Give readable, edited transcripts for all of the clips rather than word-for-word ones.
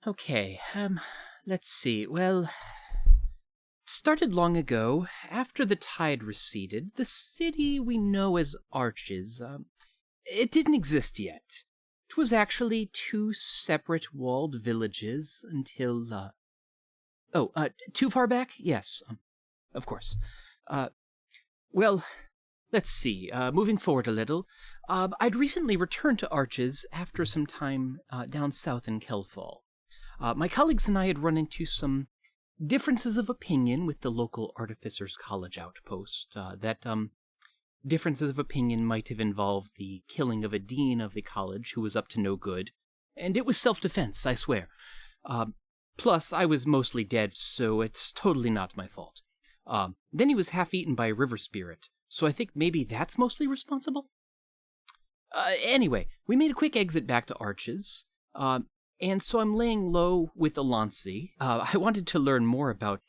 Okay, let's see. Well, started long ago. After the tide receded, the city we know as Arches, it didn't exist yet. It was actually two separate walled villages until, too far back? Yes, of course. Uh, well, let's see. Moving forward a little, I'd recently returned to Arches after some time down south in Kelfall. My colleagues and I had run into some differences of opinion with the local Artificers College outpost. That differences of opinion might have involved the killing of a dean of the college who was up to no good, and it was self-defense, I swear. Plus, I was mostly dead, so it's totally not my fault. Then he was half-eaten by a river spirit, so I think maybe that's mostly responsible? Anyway, we made a quick exit back to Arches, and so I'm laying low with Alansi. I wanted to learn more about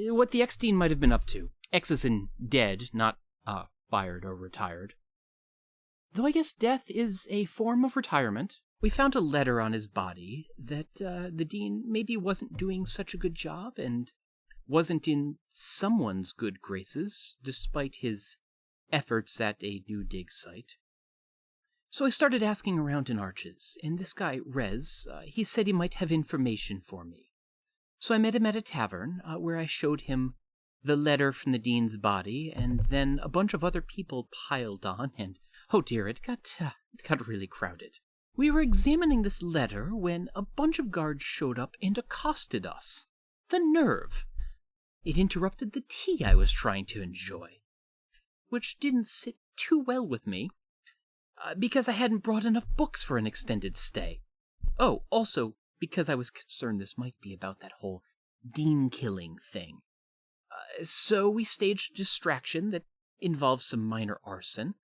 what the ex-dean might have been up to. Ex as in dead, not fired or retired. Though I guess death is a form of retirement. We found a letter on his body that the dean maybe wasn't doing such a good job and wasn't in someone's good graces, despite his efforts at a new dig site. So I started asking around in Arches, and this guy, Rez, he said he might have information for me. So I met him at a tavern, where I showed him the letter from the dean's body, and then a bunch of other people piled on, and, oh dear, it got really crowded. We were examining this letter when a bunch of guards showed up and accosted us. The nerve! It interrupted the tea I was trying to enjoy, which didn't sit too well with me, because I hadn't brought enough books for an extended stay. Oh, also, because I was concerned this might be about that whole dean killing thing. So we staged a distraction that involves some minor arson.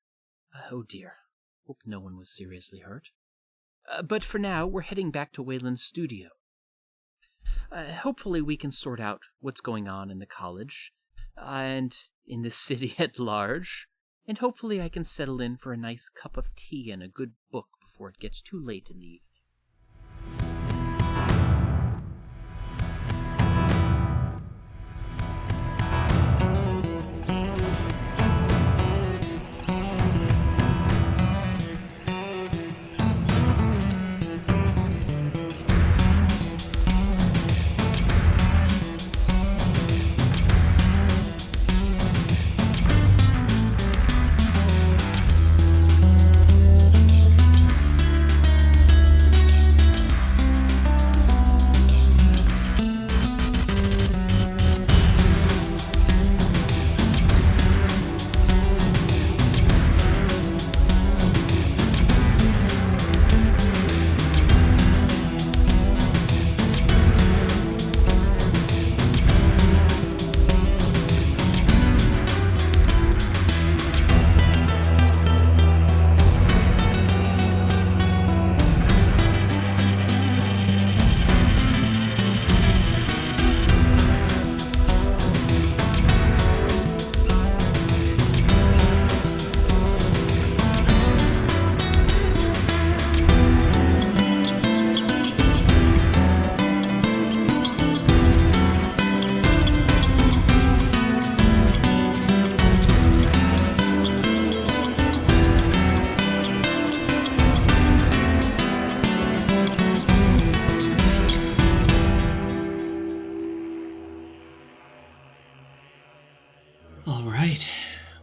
Oh dear, hope no one was seriously hurt. But for now, we're heading back to Wayland's studio. Hopefully we can sort out what's going on in the college, and in the city at large, and hopefully I can settle in for a nice cup of tea and a good book before it gets too late in the evening.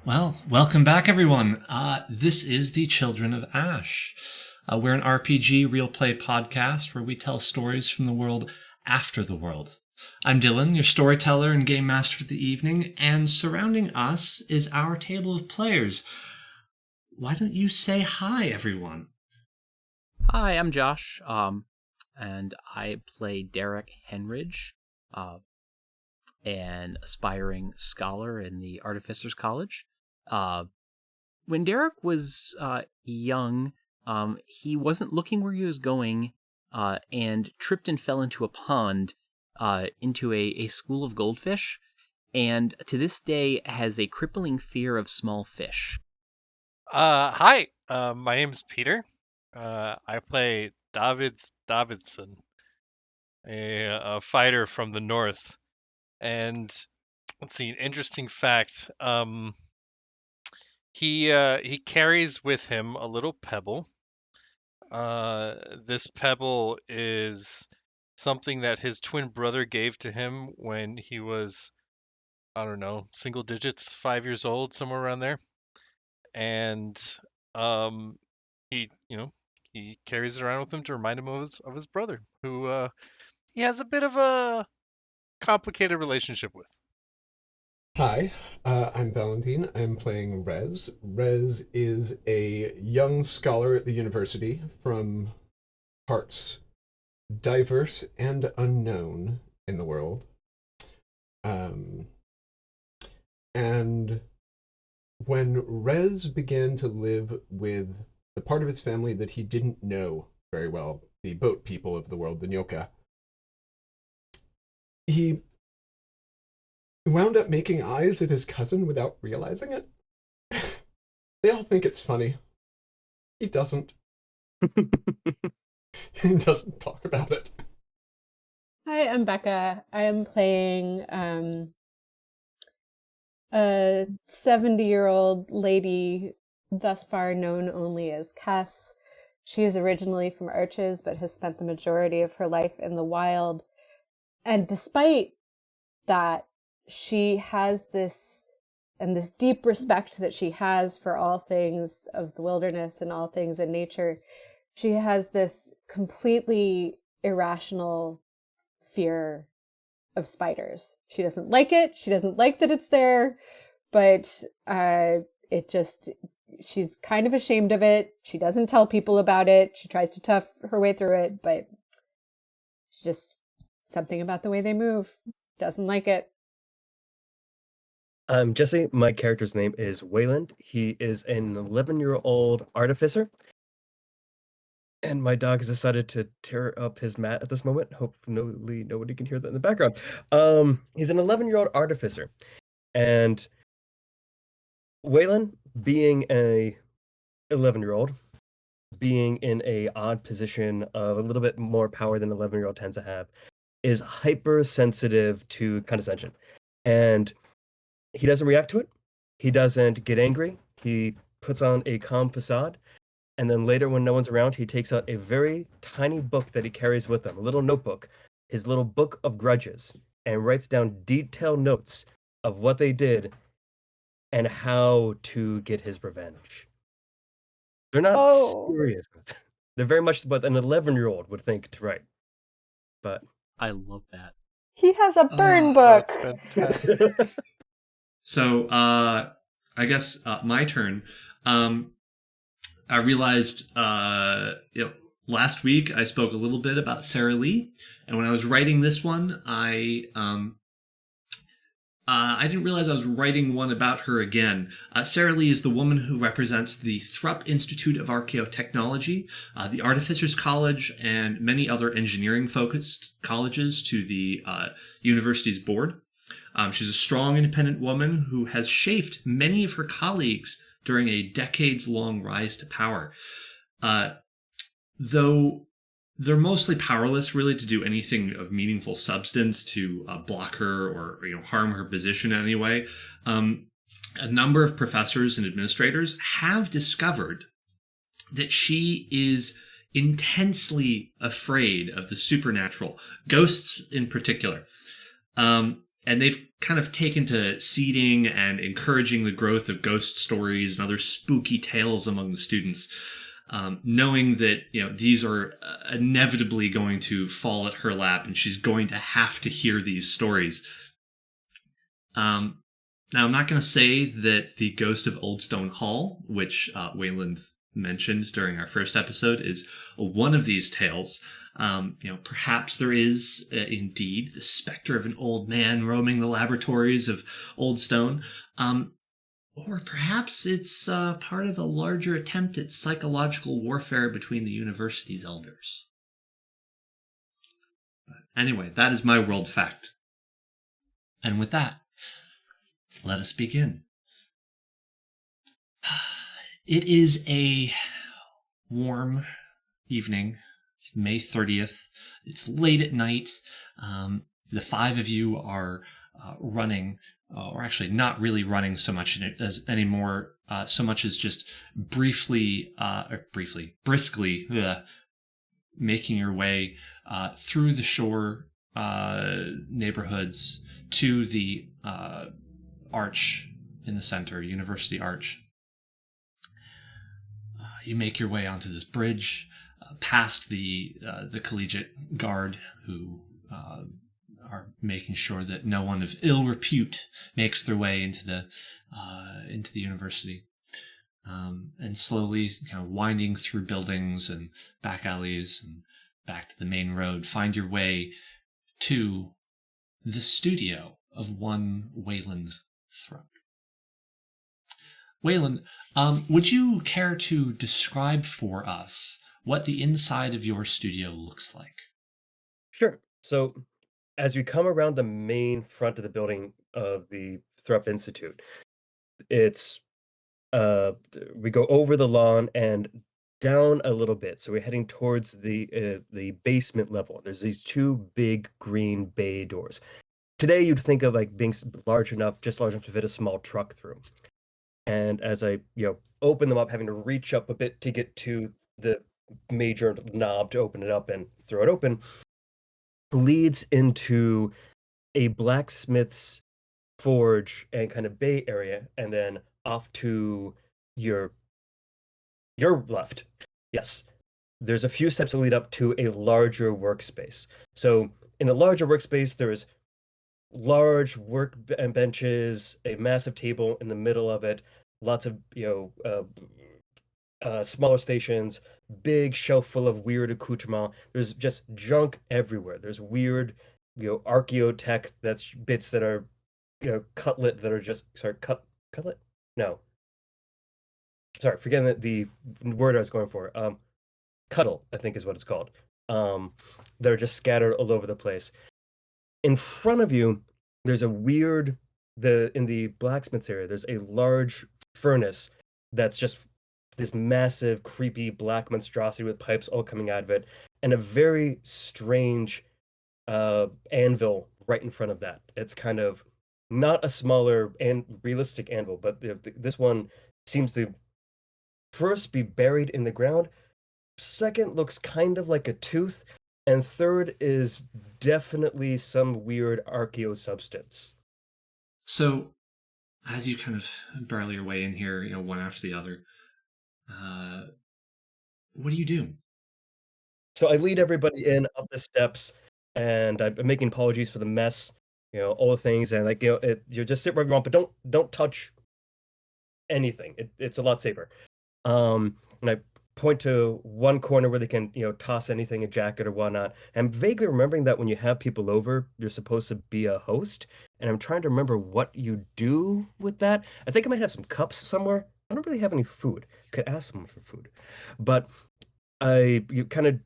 Well, welcome back, everyone. This is the Children of Ash. We're an RPG real play podcast where we tell stories from the world after the world. I'm Dylan, your storyteller and game master for the evening, and surrounding us is our table of players. Why don't you say hi, everyone? Hi, I'm Josh, and I play Darrick Henridge, an aspiring scholar in the Artificers College. When Darrick was young, he wasn't looking where he was going, and tripped and fell into a pond, into a school of goldfish, and to this day has a crippling fear of small fish. Hi, my name's Peter. I play Davidson, a fighter from the north. And let's see, an interesting fact. He carries with him a little pebble. This pebble is something that his twin brother gave to him when he was, I don't know, single digits, 5 years old, somewhere around there. And um, he carries it around with him to remind him of his brother, who he has a bit of a complicated relationship with. Hi, I'm Valentine. I'm playing Rez. Rez is a young scholar at the university from parts diverse and unknown in the world. Um, and when Rez began to live with the part of his family that he didn't know very well, the boat people of the world, the Nyoka, he wound up making eyes at his cousin without realizing it. They all think it's funny. He doesn't. He doesn't talk about it. Hi, I'm Becca. I am playing a 70-year-old lady, thus far known only as Cass. She is originally from Arches, but has spent the majority of her life in the wild. And despite that, she has this deep respect that she has for all things of the wilderness and all things in nature. She has this completely irrational fear of spiders. She doesn't like it. She doesn't like that it's there, but she's kind of ashamed of it. She doesn't tell people about it. She tries to tough her way through it, but she just, something about the way they move, doesn't like it. I'm Jesse. My character's name is Wayland. He is an 11-year-old artificer. And my dog has decided to tear up his mat at this moment. Hopefully nobody can hear that in the background. He's an 11-year-old artificer. And Wayland, being a 11-year-old, being in a odd position of a little bit more power than 11-year-old tends to have, is hypersensitive to condescension. And he doesn't react to it. He doesn't get angry. He puts on a calm facade. And then later, when no one's around, he takes out a very tiny book that he carries with him, a little notebook, his little book of grudges, and writes down detailed notes of what they did and how to get his revenge. They're not serious. They're very much what an 11-year-old would think to write. But I love that. He has a burn book. That's fantastic. So, I guess my turn. I realized, last week I spoke a little bit about Sarah Lee, and when I was writing this one, I didn't realize I was writing one about her again. Sarah Lee is the woman who represents the Thrupp Institute of Archaeotechnology, the Artificers College, and many other engineering-focused colleges to the university's board. She's a strong, independent woman who has shaped many of her colleagues during a decades-long rise to power. Though they're mostly powerless really to do anything of meaningful substance to block her or harm her position in any way, a number of professors and administrators have discovered that she is intensely afraid of the supernatural, ghosts in particular. And they've kind of taken to seeding and encouraging the growth of ghost stories and other spooky tales among the students, knowing that these are inevitably going to fall at her lap, and she's going to have to hear these stories. Now, I'm not going to say that the Ghost of Old Stone Hall, which Wayland mentioned during our first episode, is one of these tales. Perhaps there is indeed the specter of an old man roaming the laboratories of Old Stone, or perhaps it's part of a larger attempt at psychological warfare between the university's elders. But anyway, that is my world fact. And with that, let us begin. It is a warm evening It's May 30th. It's late at night. The five of you are running, or actually not really running so much as anymore, so much as just briskly, making your way through the shore neighborhoods to the arch in the center, University Arch. You make your way onto this bridge, past the collegiate guard who are making sure that no one of ill repute makes their way into the university, and slowly kind of winding through buildings and back alleys and back to the main road, find your way to the studio of one Wayland Thrupp. Wayland, would you care to describe for us what the inside of your studio looks like? Sure. So, as we come around the main front of the building of the Thrupp Institute, it's we go over the lawn and down a little bit. So we're heading towards the basement level. There's these two big green bay doors. Today, you'd think of like being large enough, just large enough to fit a small truck through. And as I, open them up, having to reach up a bit to get to the major knob to open it up and throw it open, leads into a blacksmith's forge and kind of bay area, and then off to your left. Yes, there's a few steps that lead up to a larger workspace. So in the larger workspace, there's large work benches, a massive table in the middle of it, lots of smaller stations, big shelf full of weird accoutrement. There's just junk everywhere. There's weird, archaeotech that's bits that are, cutlet that are just cutlet? No. Sorry, forgetting the word I was going for. Cuttle, I think is what it's called. That are just scattered all over the place. In front of you, there's a weird in the blacksmith's area, there's a large furnace that's just this massive, creepy black monstrosity with pipes all coming out of it, and a very strange anvil right in front of that. It's kind of not a smaller and realistic anvil, but this one seems to first be buried in the ground. Second looks kind of like a tooth, and third is definitely some weird archaeo substance. So, as you kind of barrel your way in here, one after the other, what do you do? So I lead everybody in up the steps, and I'm making apologies for the mess, all the things, and you just sit where you want, but don't touch anything. It's a lot safer. And I point to one corner where they can, toss anything, a jacket or whatnot. I'm vaguely remembering that when you have people over, you're supposed to be a host, and I'm trying to remember what you do with that. I think I might have some cups somewhere. I don't really have any food. Could ask someone for food, but you kind of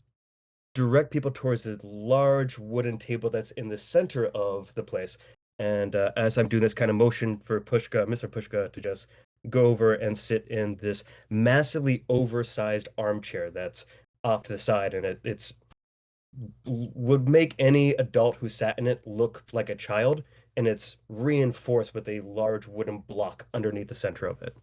direct people towards the large wooden table that's in the center of the place. And as I'm doing this, kind of motion for Mr. Pushka, to just go over and sit in this massively oversized armchair that's off to the side, and it's would make any adult who sat in it look like a child, and it's reinforced with a large wooden block underneath the center of it.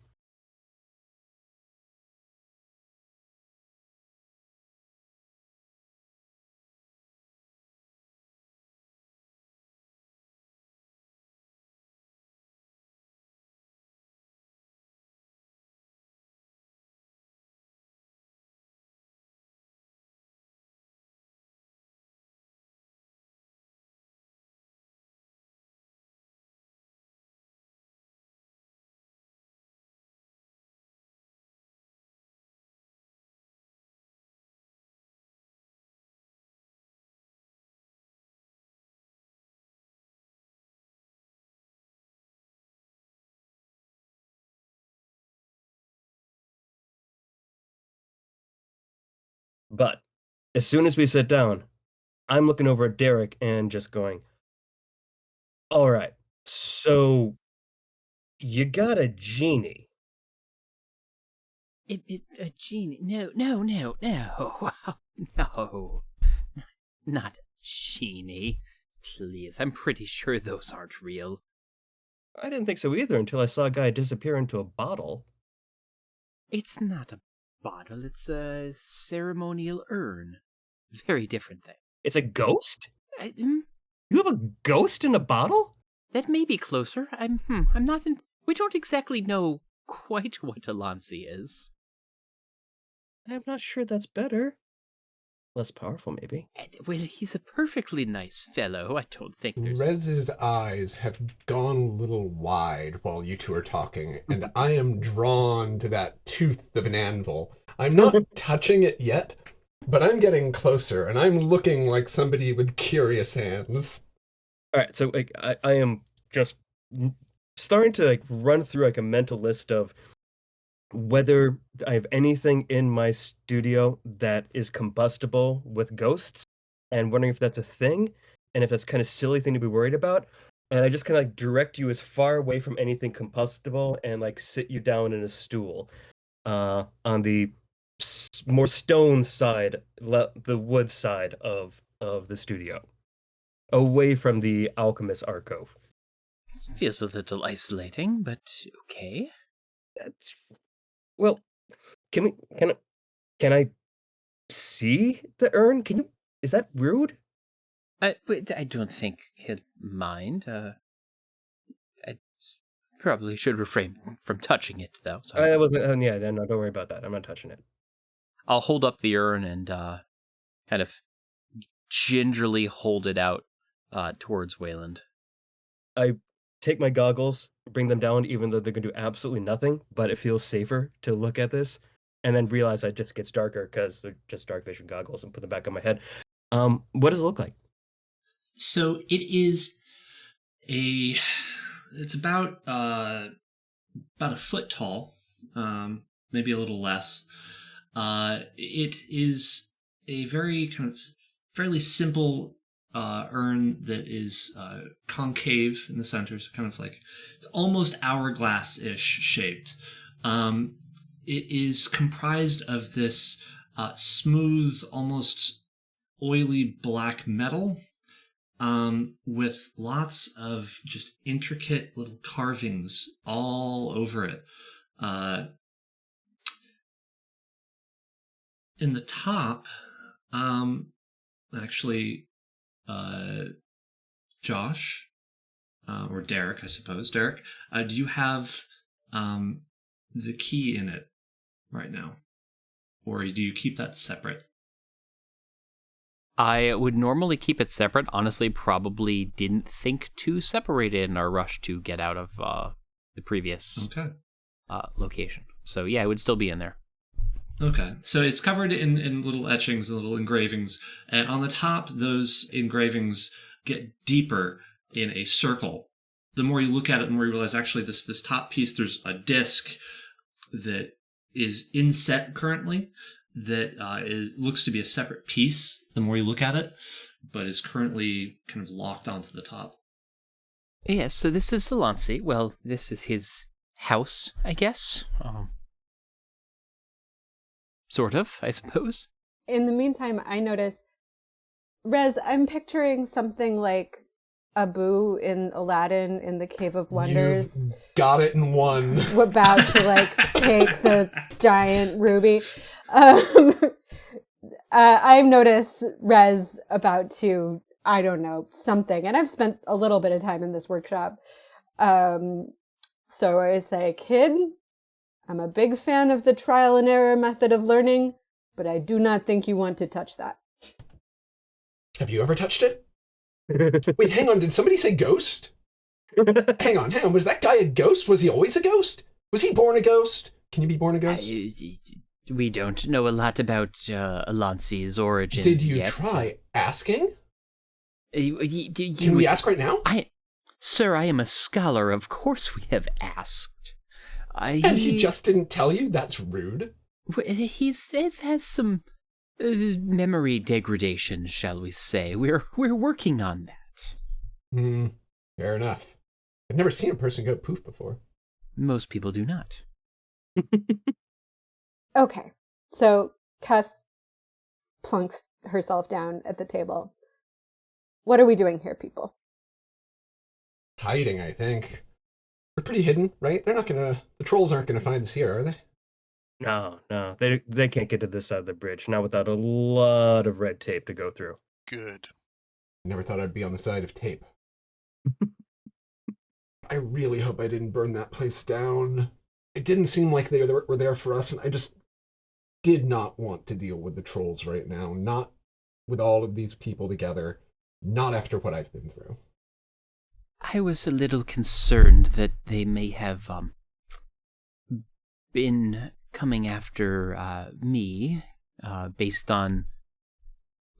But as soon as we sit down, I'm looking over at Darrick and just going, all right, so you got a genie. A genie? No, no, no, no. No, not a genie. Please, I'm pretty sure those aren't real. I didn't think so either until I saw a guy disappear into a bottle. It's not a bottle, it's a ceremonial urn. Very different thing. It's a ghost? I, You have a ghost in a bottle? that may be closer. I'm not in... We don't exactly know quite what Alansi is. I'm not sure that's better. Less powerful, maybe. Well, he's a perfectly nice fellow. I don't think there's... Rez's eyes have gone a little wide while you two are talking, and I am drawn to that tooth of an anvil. I'm not touching it yet, but I'm getting closer, and I'm looking like somebody with curious hands. All right, so like I am just starting to like run through like a mental list of whether I have anything in my studio that is combustible with ghosts, and wondering if that's a thing, and if that's kind of silly thing to be worried about. And I just kind of like direct you as far away from anything combustible and like sit you down in a stool, on the more stone side, the wood side of the studio, away from the alchemist alcove. This feels a little isolating, but okay. That's well. Can I see the urn? Can you? Is that rude? But I don't think he'll mind. I probably should refrain from touching it, though. So I wasn't. Yeah, no, don't worry about that. I'm not touching it. I'll hold up the urn and kind of gingerly hold it out towards Wayland. I take my goggles, bring them down, even though they're gonna do absolutely nothing. But it feels safer to look at this, and then realize it just gets darker because they're just dark vision goggles, and put them back on my head. What does it look like? So it is it's about a foot tall, maybe a little less. It is a very kind of fairly simple urn that is concave in the center, so kind of like it's almost hourglass-ish shaped. It is comprised of this smooth, almost oily black metal, with lots of just intricate little carvings all over it. In the top, actually, Josh, or Darrick, I suppose. Darrick, do you have the key in it right now? Or do you keep that separate? I would normally keep it separate. Honestly, probably didn't think to separate it in our rush to get out of the previous location. So yeah, it would still be in there. Okay, so it's covered in little etchings and little engravings, and on the top, those engravings get deeper in a circle. The more you look at it, the more you realize actually this top piece, there's a disc that is inset currently that looks to be a separate piece the more you look at it, but is currently kind of locked onto the top. Yes, so this is Alansi. Well, this is his house, I guess. Sort of, I suppose. In the meantime, I notice, Rez, I'm picturing something like Abu in Aladdin in the Cave of Wonders. You've got it in one. About to like take the giant ruby. I've noticed Rez about to, I don't know, something. And I've spent a little bit of time in this workshop. So I say, kid, I'm a big fan of the trial and error method of learning, but I do not think you want to touch that. Have you ever touched it? Wait, hang on. Did somebody say ghost? Hang on. Was that guy a ghost? Was he always a ghost? Was he born a ghost? Can you be born a ghost? We don't know a lot about Alansi's origins Did you yet. try asking? Can we ask right now? Sir, I am a scholar. Of course we have asked. And he just didn't tell you? That's rude. He has some memory degradation, shall we say. We're working on that. Fair enough. I've never seen a person go poof before. Most people do not. Okay, so Cuss, plunks herself down at the table. What are we doing here, people? Hiding, I think. We're pretty hidden, right? The trolls aren't gonna find us here, are they? No, they can't get to this side of the bridge, not without a lot of red tape to go through. Good. Never thought I'd be on the side of tape. I really hope I didn't burn that place down. It didn't seem like they were there for us, and I just did not want to deal with the trolls right now. Not with all of these people together. Not after what I've been through. I was a little concerned that they may have been coming after me based on,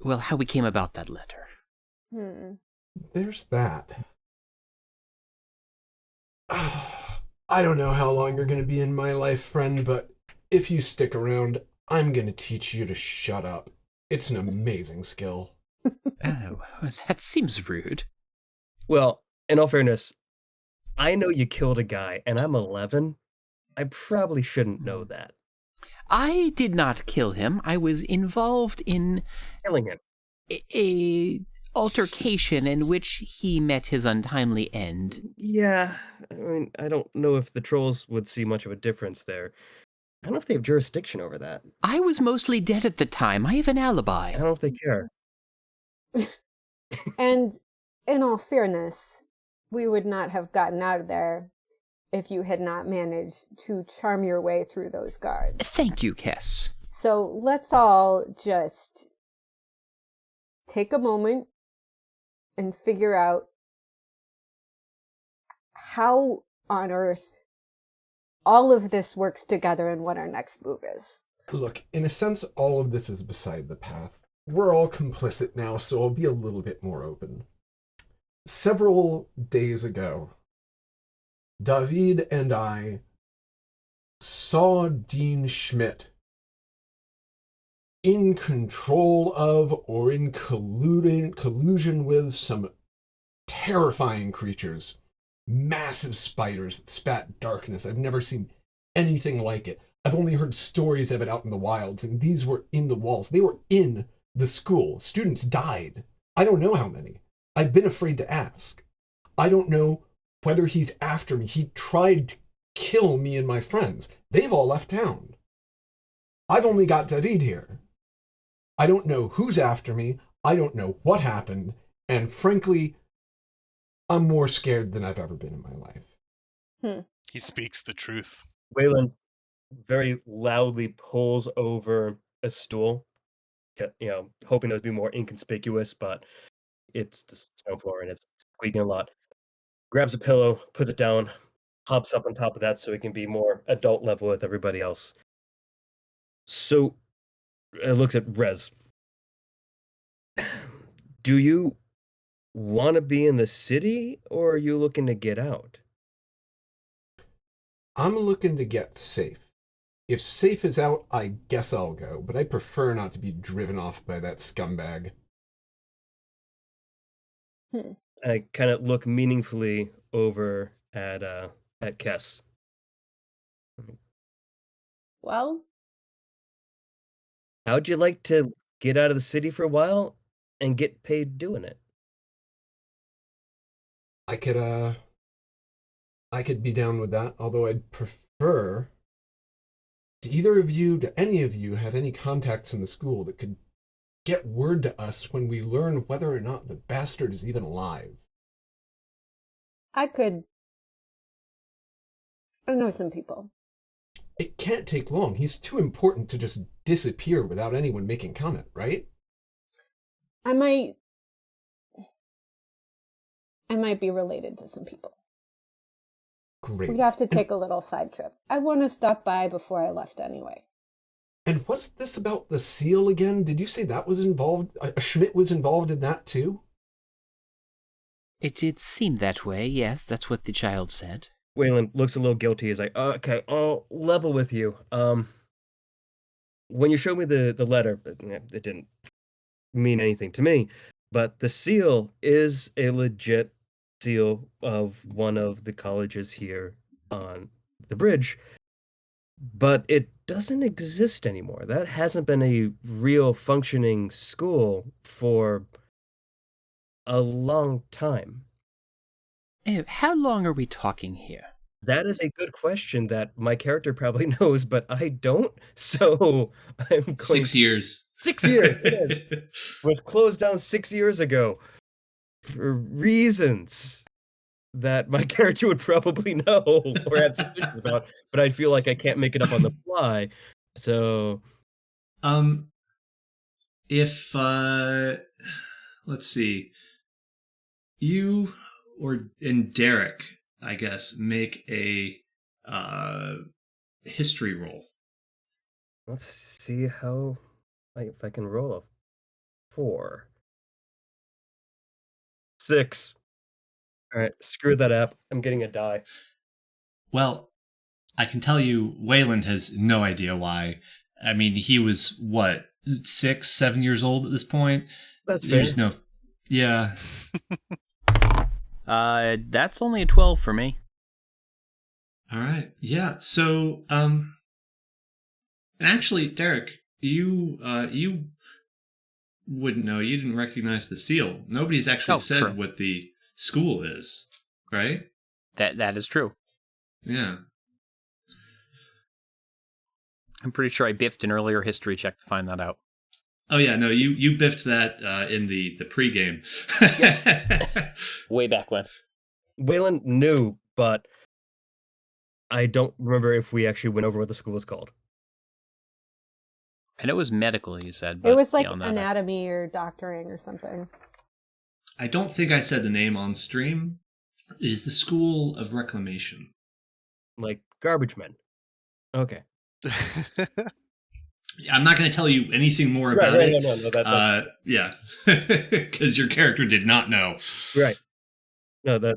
well, how we came about that letter. There's that. I don't know how long you're going to be in my life, friend, but if you stick around, I'm going to teach you to shut up. It's an amazing skill. Oh, that seems rude. Well, in all fairness, I know you killed a guy, and I'm 11. I probably shouldn't know that. I did not kill him. I was involved in Killing him. a altercation in which he met his untimely end. Yeah, I mean, I don't know if the trolls would see much of a difference there. I don't know if they have jurisdiction over that. I was mostly dead at the time. I have an alibi. I don't know if they care. And in all fairness, we would not have gotten out of there if you had not managed to charm your way through those guards. Thank you, Kess. So let's all just take a moment and figure out how on earth all of this works together and what our next move is. Look, in a sense, all of this is beside the path. We're all complicit now, so I'll be a little bit more open. Several days ago, David and I saw Dean Schmidt in control of or in collusion with some terrifying creatures. Massive spiders that spat darkness. I've never seen anything like it. I've only heard stories of it out in the wilds, and these were in the walls. They were in the school. Students died. I don't know how many. I've been afraid to ask. I don't know whether he's after me. He tried to kill me and my friends. They've all left town. I've only got David here. I don't know who's after me. I don't know what happened. And frankly, I'm more scared than I've ever been in my life. He speaks the truth. Wayland very loudly pulls over a stool, hoping that would be more inconspicuous, but it's the stone floor and it's squeaking a lot. Grabs a pillow, puts it down, hops up on top of that so it can be more adult level with everybody else. So it looks at Rez. Do you want to be in the city, or are you looking to get out? I'm looking to get safe. If safe is out, I guess I'll go, but I prefer not to be driven off by that scumbag. I kind of look meaningfully over at Kess. Well, How'd you like to get out of the city for a while and get paid doing it? I could be down with that, although I'd prefer do any of you have any contacts in the school that could get word to us when we learn whether or not the bastard is even alive? I know some people. It can't take long. He's too important to just disappear without anyone making comment, right? I might be related to some people. Great. We'd have to take a little side trip. I want to stop by before I left anyway. And what's this about the seal again? Did you say that was involved? Schmidt was involved in that too? It did seem that way, yes, that's what the child said. Wayland looks a little guilty. He's like, okay, I'll level with you. When you showed me the letter, it didn't mean anything to me, but the seal is a legit seal of one of the colleges here on the bridge, but it doesn't exist anymore. That hasn't been a real functioning school for a long time. How long are we talking here? That is a good question that my character probably knows, but I don't. So I'm going 6 years. 6 years. It is. Was closed down 6 years ago for reasons that my character would probably know or have suspicions about, but I feel like I can't make it up on the fly. So If let's see, you and Darrick, I guess, make a history roll. let's see if I can roll a 4. 6. All right, screw that app. I'm getting a die. Well, I can tell you, Wayland has no idea why. I mean, he was what, 6, 7 years old at this point. That's fair. There's no, yeah. That's only a 12 for me. All right, yeah. So, and actually, Darrick, you wouldn't know. You didn't recognize the seal. Nobody's actually said true. what the school is, right? That is true. Yeah. I'm pretty sure I biffed an earlier history check to find that out. Oh yeah, no, you biffed that in the pregame. Way back when. Wayland knew, but I don't remember if we actually went over what the school was called. I know it was medical, you said. It But was like beyond that, anatomy or doctoring or something. I don't think I said the name on stream. It is the School of Reclamation. Like garbage men. Okay. I'm not going to tell you anything more about it. No, that's yeah, because your character did not know. right. No, that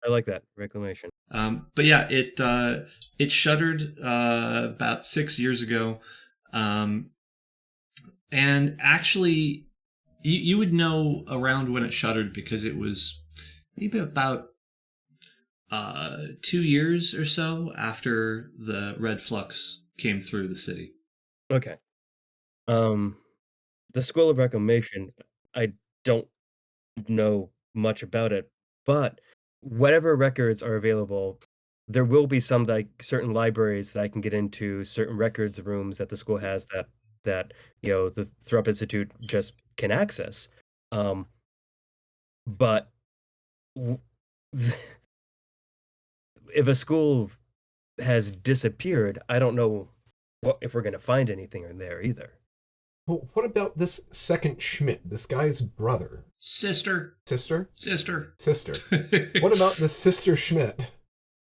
I like that reclamation. But yeah, it shuttered about 6 years ago, and actually, you would know around when it shuttered because it was maybe about 2 years or so after the red flux came through the city. Okay. The School of Reclamation, I don't know much about it, but whatever records are available, there will be some like certain libraries that I can get into, certain records rooms that the school has that the Thrupp Institute just can access. But if a school has disappeared, I don't know if we're going to find anything in there either. Well, what about this second Schmidt, this guy's brother? Sister. Sister? Sister. Sister. What about the sister Schmidt?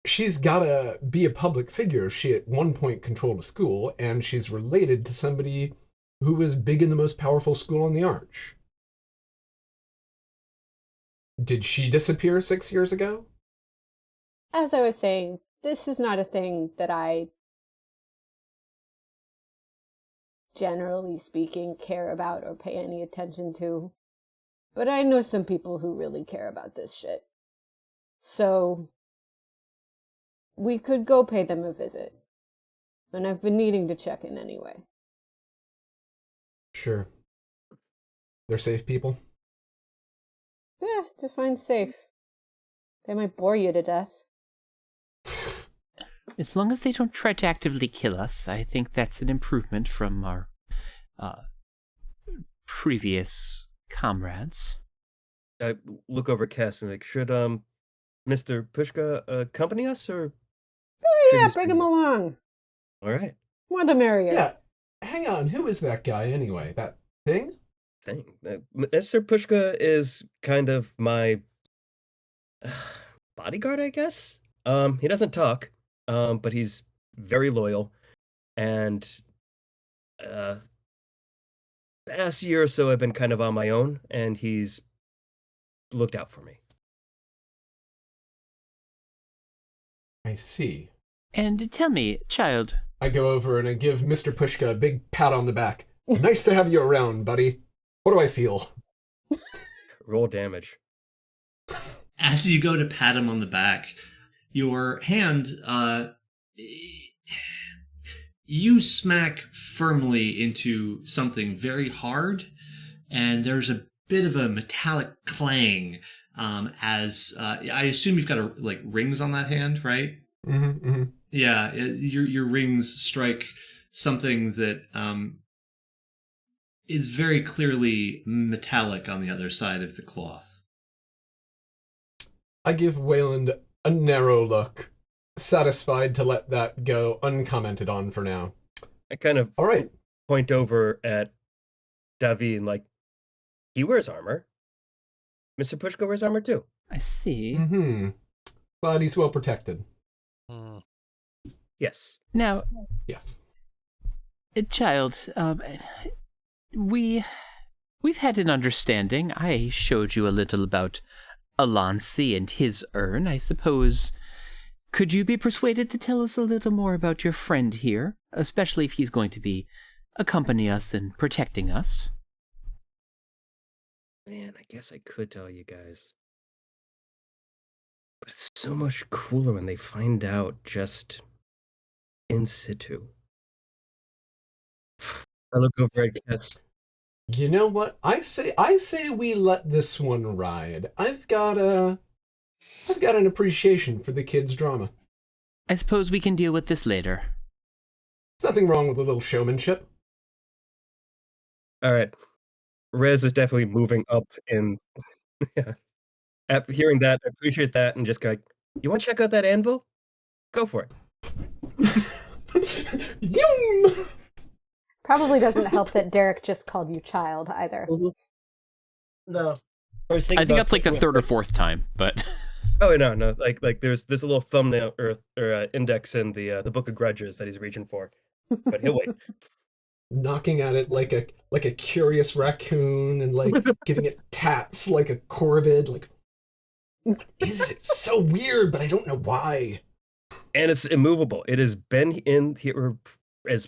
She's gotta be a public figure. She at one point controlled a school, and she's related to somebody who was big in the most powerful school on the Arch. Did she disappear 6 years ago? As I was saying, this is not a thing that I, generally speaking, care about or pay any attention to. But I know some people who really care about this shit. So we could go pay them a visit. And I've been needing to check in anyway. Sure. They're safe people? Yeah, define safe. They might bore you to death. As long as they don't try to actively kill us, I think that's an improvement from our previous comrades. I look over Cass and like, should Mr. Pushka accompany us or? Oh should yeah, he bring stay him here? along. All right. More the merrier. Yeah. Hang on, who is that guy anyway? That thing? Thing. Mr. Pushka is kind of my bodyguard, I guess. He doesn't talk, but he's very loyal, and the past year or so I've been kind of on my own, and he's looked out for me. I see. And tell me, child. I go over and I give Mr. Pushka a big pat on the back. Nice to have you around, buddy. What do I feel? Roll damage. As you go to pat him on the back, your hand, you smack firmly into something very hard, and there's a bit of a metallic clang as I assume you've got like rings on that hand, right? Mm-hmm, mm-hmm. Yeah, your rings strike something that is very clearly metallic on the other side of the cloth. I give Wayland a narrow look, satisfied to let that go uncommented on for now. I kind of All right. point over at Davi and like, he wears armor. Mr. Pushko wears armor too. I see. Mm-hmm. But he's well protected. Hmm. Yes. Now, Yes. child, we've had an understanding. I showed you a little about Alansi and his urn. I suppose, could you be persuaded to tell us a little more about your friend here, especially if he's going to be accompany us and protecting us? Man, I guess I could tell you guys. But it's so much cooler when they find out just in situ. I look over at Kess. You know what? I say we let this one ride. I've got an appreciation for the kids' drama. I suppose we can deal with this later. There's nothing wrong with a little showmanship. All right. Rez is definitely moving up in. Yeah. After hearing that, I appreciate that and just go like, you want to check out that anvil? Go for it. Yum! Probably doesn't help that Darrick just called you child either. No. I think that's like the third or fourth time, but Oh no, like there's a little thumbnail or index in the Book of Grudges that he's reaching for, but he'll wait. Knocking at it like a curious raccoon and like giving it taps like a corvid. Like, what is it? It's so weird, but I don't know why. And it's immovable. It has been in here as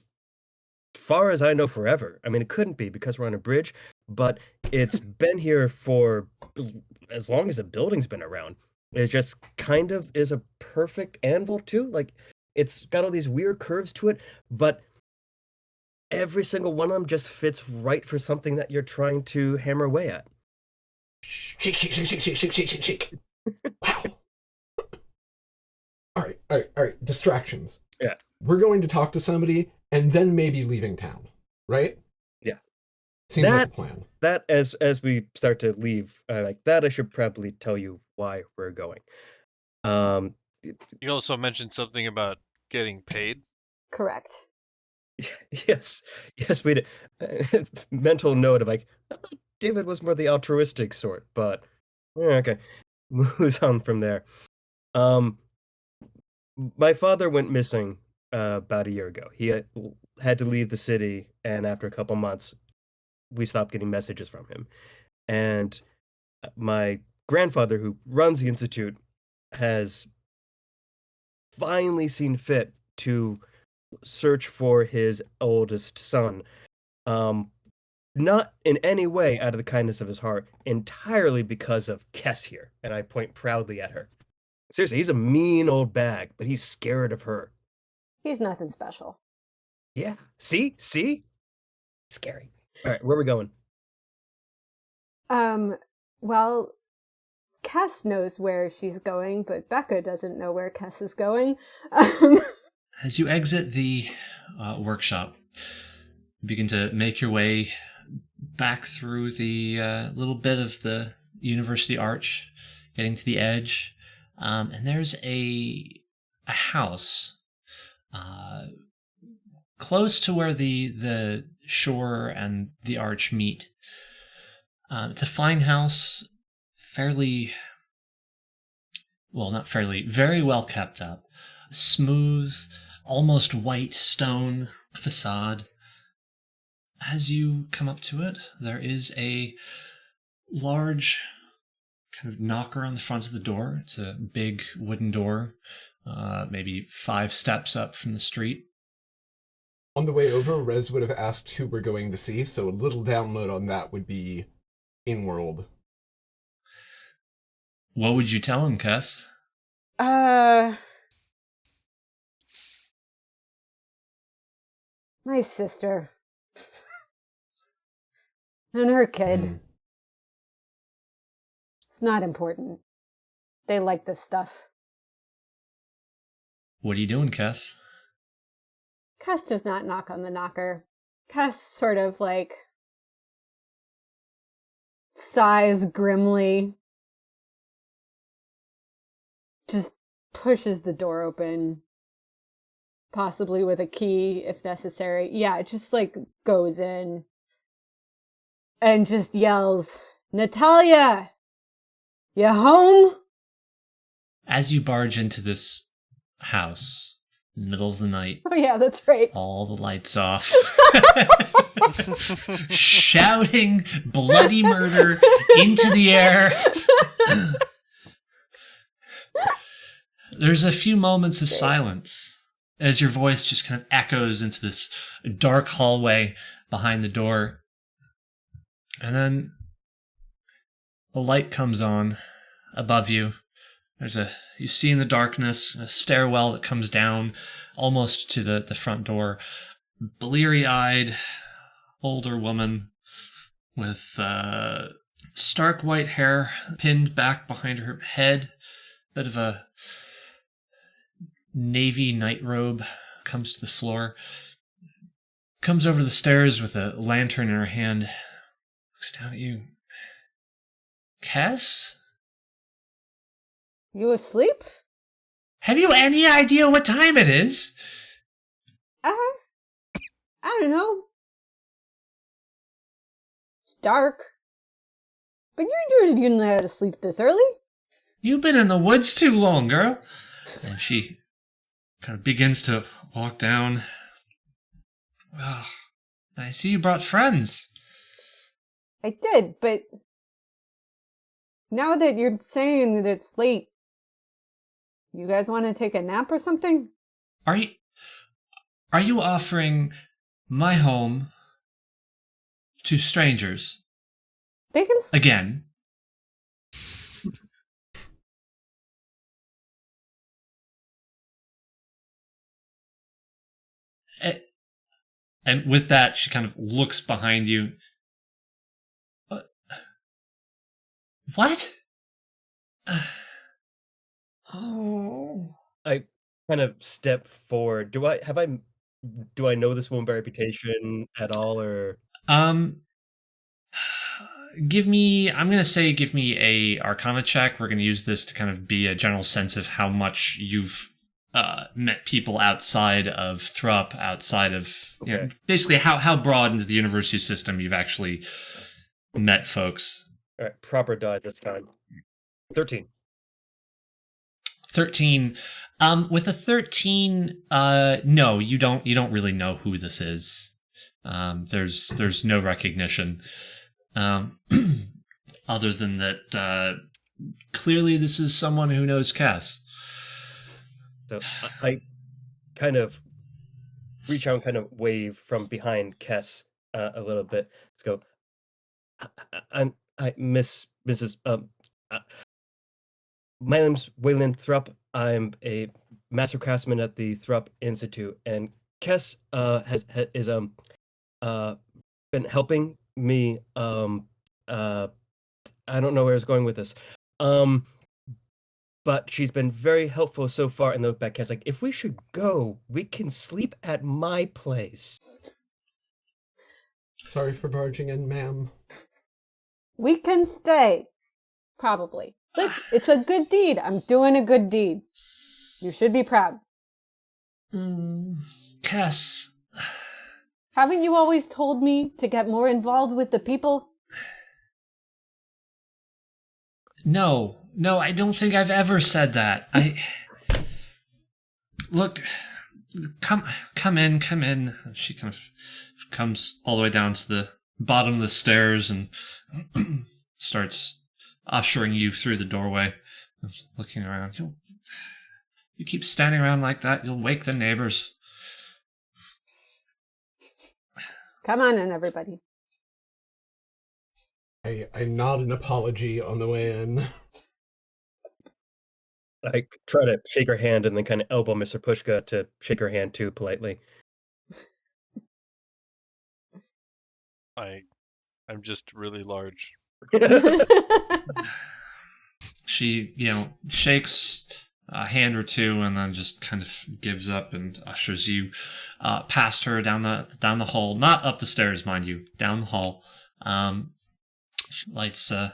far as I know forever. I mean, it couldn't be because we're on a bridge, but it's been here for as long as the building's been around. It just kind of is a perfect anvil too. Like it's got all these weird curves to it, but every single one of them just fits right for something that you're trying to hammer away at. Shake, shake, shake, shake, shake, shake, shake, shake, shake. Wow. All right. Distractions. Yeah. We're going to talk to somebody and then maybe leaving town, right? Yeah. Seems like a plan. That as we start to leave, like that, I should probably tell you why we're going. You also mentioned something about getting paid. Correct. Yes, we did. Mental note of like, David was more the altruistic sort, but okay, moves on from there. My father went missing about a year ago. He had to leave the city, and after a couple months, we stopped getting messages from him. And my grandfather, who runs the institute, has finally seen fit to search for his oldest son. Not in any way out of the kindness of his heart, entirely because of Kess here. And I point proudly at her. Seriously, he's a mean old bag, but he's scared of her. He's nothing special. Yeah. See? Scary. All right, where are we going? Well, Kess knows where she's going, but Becca doesn't know where Kess is going. As you exit the workshop, you begin to make your way back through the little bit of the university arch, getting to the edge, and there's a house close to where the shore and the arch meet. It's a fine house, very well kept up. Smooth, almost white stone facade. As you come up to it, there is a large kind of knocker on the front of the door. It's a big wooden door, maybe 5 steps up from the street. On the way over, Rez would have asked who we're going to see, so a little download on that would be in-world. What would you tell him, Kess? My sister. And her kid. It's not important. They like this stuff. What are you doing, Kess? Cass does not knock on the knocker. Cass sort of like sighs grimly. Just pushes the door open. Possibly with a key if necessary. Yeah, it just like goes in. And just yells, "Natalia! You home?" As you barge into this house in the middle of the night, Oh yeah, that's right. all the lights off, shouting bloody murder into the air. There's a few moments of silence as your voice just kind of echoes into this dark hallway behind the door. And then a light comes on above you. You see in the darkness a stairwell that comes down almost to the front door. Bleary-eyed older woman with stark white hair pinned back behind her head. Bit of a navy nightrobe comes to the floor. Comes over the stairs with a lantern in her hand. Looks down at you. Kess? You asleep? Have you any idea what time it is? I don't know. It's dark. But you're getting out of sleep this early? You've been in the woods too long, girl. And she kind of begins to walk down. Oh, I see you brought friends. I did, but now that you're saying that it's late, you guys want to take a nap or something? Are you offering my home to strangers? They can Again? And with that, she kind of looks behind you. What? Oh. I kind of step forward. Do I know this woman by reputation at all, or? I'm gonna say give me a Arcana check. We're gonna use this to kind of be a general sense of how much you've met people outside of Thrupp, outside of basically how broad into the university system you've actually met folks. All right, proper die this time. 13. 13. With a 13, no, you don't really know who this is. There's no recognition. Other than that, clearly this is someone who knows Cass. So I kind of reach out and kind of wave from behind Kess a little bit. Let's go. Mrs. My name's Wayland Thrupp. I'm a master craftsman at the Thrupp Institute, and Kess is been helping me. I don't know where I was going with this. But she's been very helpful so far. And the back Kess like, if we should go, we can sleep at my place. Sorry for barging in, ma'am. We can stay. Probably. Look, it's a good deed. I'm doing a good deed. You should be proud. Cass. Haven't you always told me to get more involved with the people? No, I don't think I've ever said that. Look, come in. She kind of comes all the way down to the bottom of the stairs and starts ushering you through the doorway, looking around. You keep standing around like that, you'll wake the neighbors. Come on in, everybody. I nod an apology on the way in. I try to shake her hand and then kind of elbow Mr. Pushka to shake her hand too politely. I'm just really large. She, shakes a hand or two and then just kind of gives up and ushers you past her down the hall, not up the stairs, mind you, down the hall. She lights a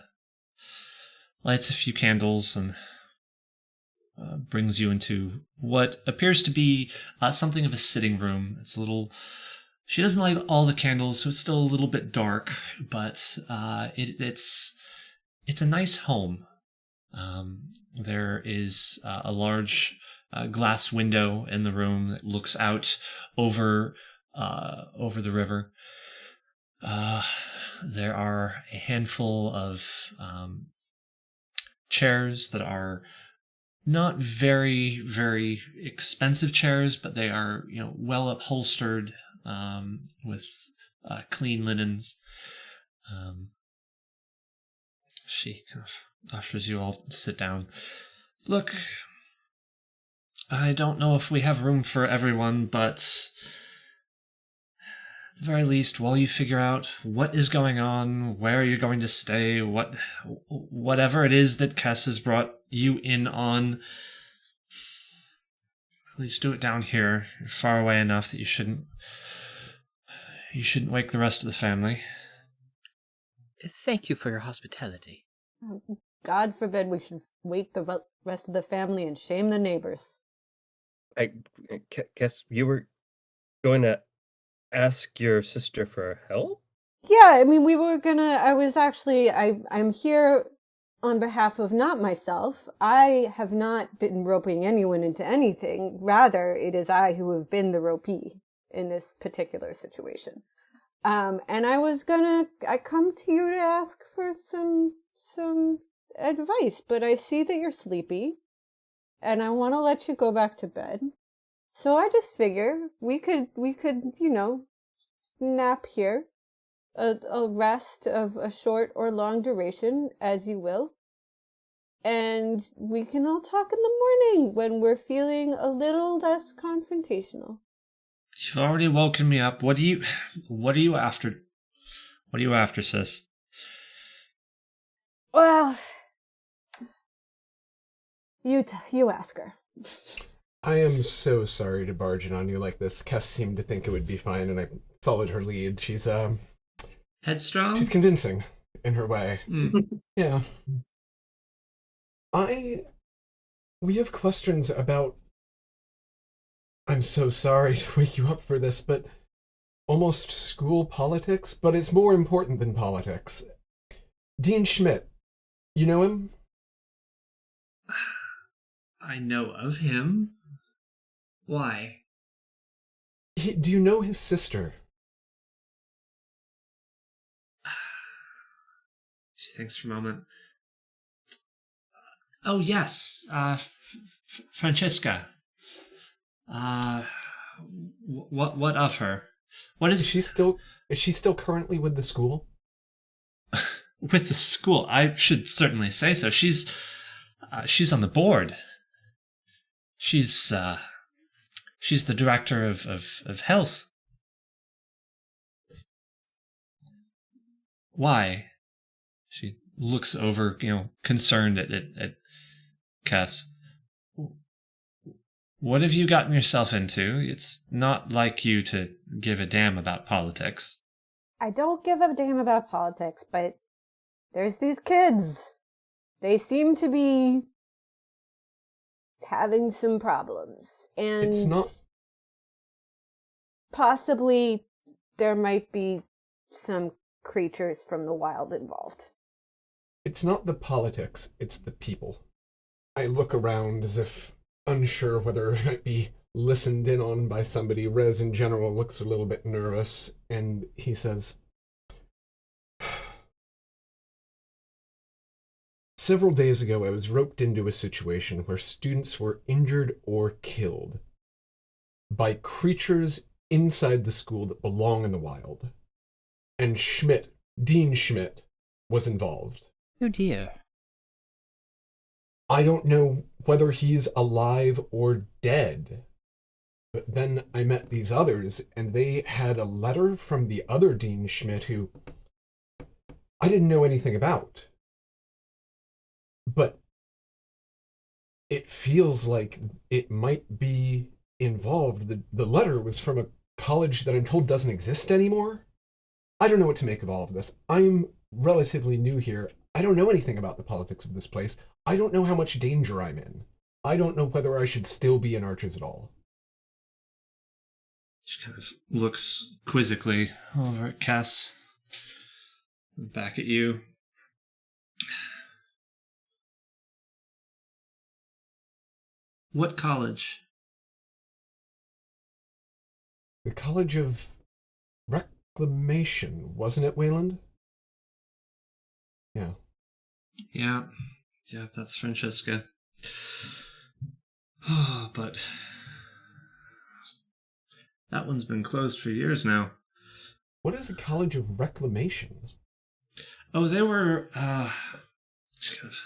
few candles and brings you into what appears to be something of a sitting room. It's a little. She doesn't light all the candles, so it's still a little bit dark, but it's a nice home. There is a large glass window in the room that looks out over the river. There are a handful of chairs that are not very, very expensive chairs, but they are, well upholstered with clean linens. She kind of ushers you all to sit down. Look, I don't know if we have room for everyone, but at the very least, while you figure out what is going on, where you're going to stay, whatever it is that Kess has brought you in on, at least do it down here. You're far away enough that you shouldn't wake the rest of the family. Thank you for your hospitality. God forbid we should wake the rest of the family and shame the neighbors. I guess you were going to ask your sister for help? Yeah, I mean, I'm here on behalf of not myself. I have not been roping anyone into anything. Rather, it is I who have been the ropee in this particular situation. And I come to you to ask for some advice, but I see that you're sleepy and I want to let you go back to bed. So I just figure we could, nap here, a rest of a short or long duration, as you will. And we can all talk in the morning when we're feeling a little less confrontational. You've already woken me up. What are you after? What are you after, sis? Well, you ask her. I am so sorry to barge in on you like this. Kess seemed to think it would be fine, and I followed her lead. She's Headstrong? She's convincing in her way. Yeah. We have questions about... I'm so sorry to wake you up for this, but almost school politics, but it's more important than politics. Dean Schmidt, you know him? I know of him. Why? Do you know his sister? She thinks for a moment. Oh, yes. Francesca. What of her? What is... Is she still currently with the school? With the school? I should certainly say so. She's on the board. She's the director of health. Why? She looks over, concerned at Cass. What have you gotten yourself into? It's not like you to give a damn about politics. I don't give a damn about politics, but there's these kids. They seem to be having some problems. And it's not... possibly there might be some creatures from the wild involved. It's not the politics, it's the people. I look around as if unsure whether it might be listened in on by somebody. Rez in general looks a little bit nervous, and he says, several days ago I was roped into a situation where students were injured or killed by creatures inside the school that belong in the wild. And Dean Schmidt, was involved. Oh dear. I don't know whether he's alive or dead, But then I met these others, and they had a letter from the other Dean Schmidt who I didn't know anything about. But it feels like it might be involved. The letter was from a college that I'm told doesn't exist anymore. I don't know what to make of all of this. I'm relatively new here. I don't know anything about the politics of this place. I don't know how much danger I'm in. I don't know whether I should still be in Arches at all. She kind of looks quizzically over at Cass, back at you. What college? The College of Reclamation, wasn't it, Wayland? Yeah. Yeah, that's Francesca. Oh, but that one's been closed for years now. What is a College of Reclamation? Oh, they were, she kind of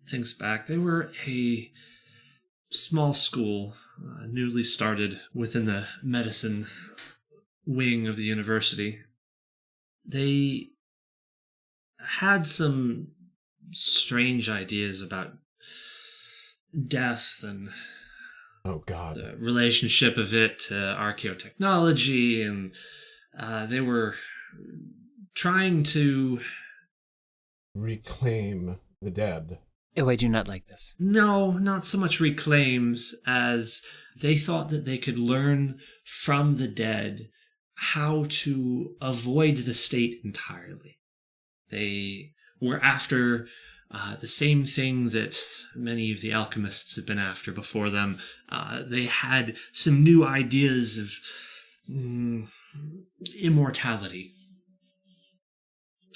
thinks back. They were a small school, newly started within the medicine wing of the university. They had some strange ideas about death and Oh, God. the relationship of it to archaeotechnology, and they were trying to Reclaim the dead. Oh, I do not like this. No, not so much reclaims as they thought that they could learn from the dead how to avoid the state entirely. They were after the same thing that many of the alchemists had been after before them. They had some new ideas of immortality.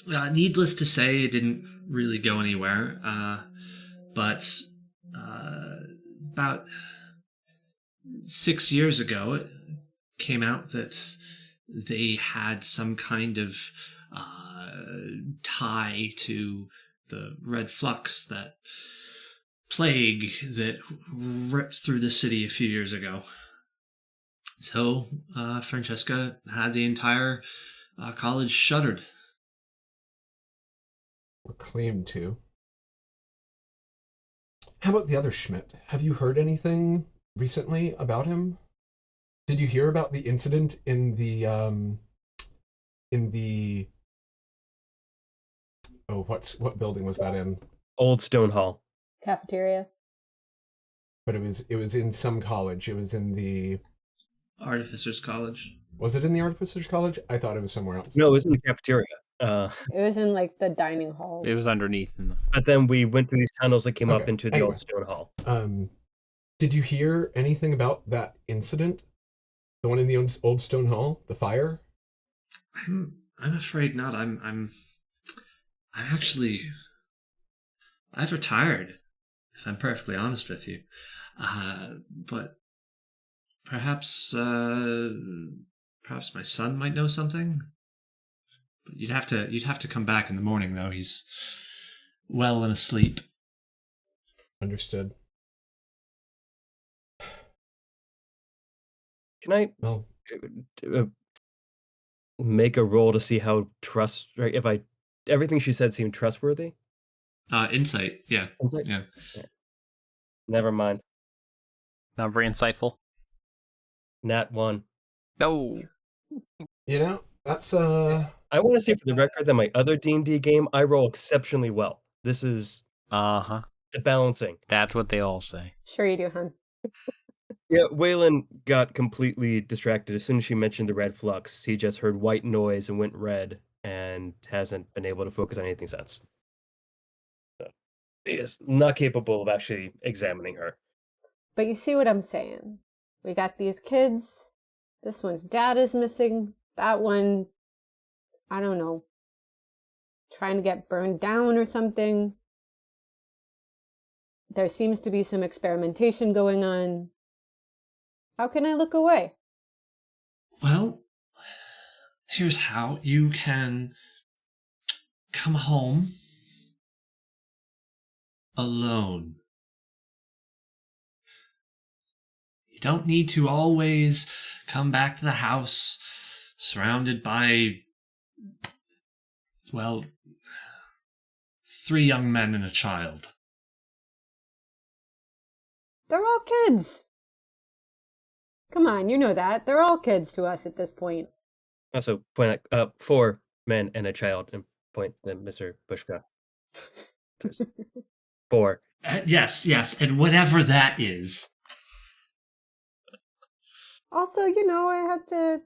Needless to say, it didn't really go anywhere. But about 6 years ago, it came out that they had some kind of tie to the red flux, that plague that ripped through the city a few years ago. So Francesca had the entire college shuttered. Or claimed to. How about the other Schmidt? Have you heard anything recently about him? Did you hear about the incident in the what building was that in? Old Stone Hall. Cafeteria. But it was in some college. It was in the Artificers College. Was it in the Artificers College? I thought it was somewhere else. No, it was in the cafeteria. It was in like the dining halls. It was underneath. But then we went through these tunnels that came up Okay, into the anyway. Old Stone Hall. Did you hear anything about that incident? The one in the Old Stone Hall? The fire? I'm afraid not. I'm actually, I've retired, if I'm perfectly honest with you. But perhaps my son might know something. But you'd have to come back in the morning, though. He's well and asleep. Understood. Can I make a roll to see how everything she said seemed trustworthy? Insight, yeah. Insight? Yeah. Never mind. Not very insightful. Nat 1. No. You know, that's I want to say for the record that my other D&D game, I roll exceptionally well. This is Uh-huh. the balancing. That's what they all say. Sure you do, hon. Yeah, Wayland got completely distracted. As soon as she mentioned the red flux, he just heard white noise and went red and hasn't been able to focus on anything since. So, he is not capable of actually examining her. But you see what I'm saying? We got these kids. This one's dad is missing. That one, I don't know, trying to get burned down or something. There seems to be some experimentation going on. How can I look away? Well, here's how. You can come home alone. don't need to always come back to the house surrounded by, well, 3 young men and a child. They're all kids. Come on, you know that. They're all kids to us at this point. Also, point out 4 men and a child, and point to Mr. Bushka. There's 4. Yes, and whatever that is. Also, I had to,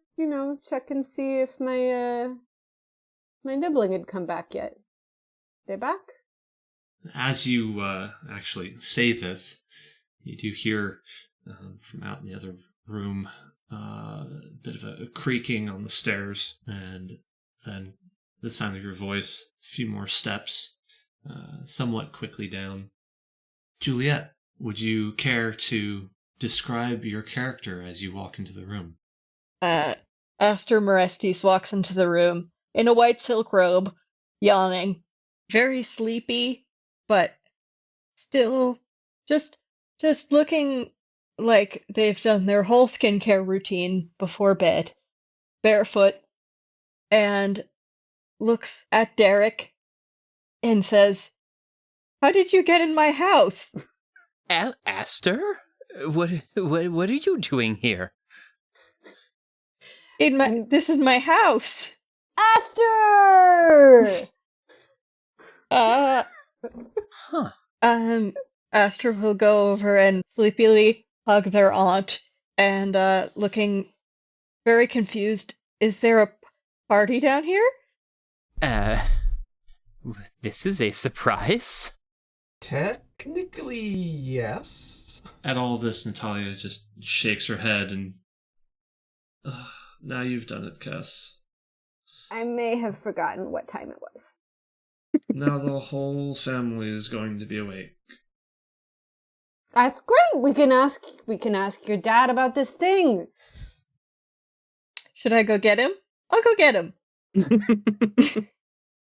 check and see if my nibbling had come back yet. They're back? As you actually say this, you do hear from out in the other room a bit of a creaking on the stairs, and then the sound of your voice, a few more steps, somewhat quickly down. Juliet, would you care to describe your character as you walk into the room? Aster Morestis walks into the room in a white silk robe, yawning, very sleepy, but still just looking like they've done their whole skincare routine before bed, barefoot, and looks at Darrick and says, "How did you get in my house?" Aster? What are you doing here? This is my house. Aster! Huh. Aster will go over and sleepily hug their aunt, and looking very confused. Is there a party down here? This is a surprise. Technically, yes. At all this, Natalia just shakes her head and... now you've done it, Cass. I may have forgotten what time it was. Now the whole family is going to be awake. That's great. We can ask your dad about this thing. Should I go get him? I'll go get him.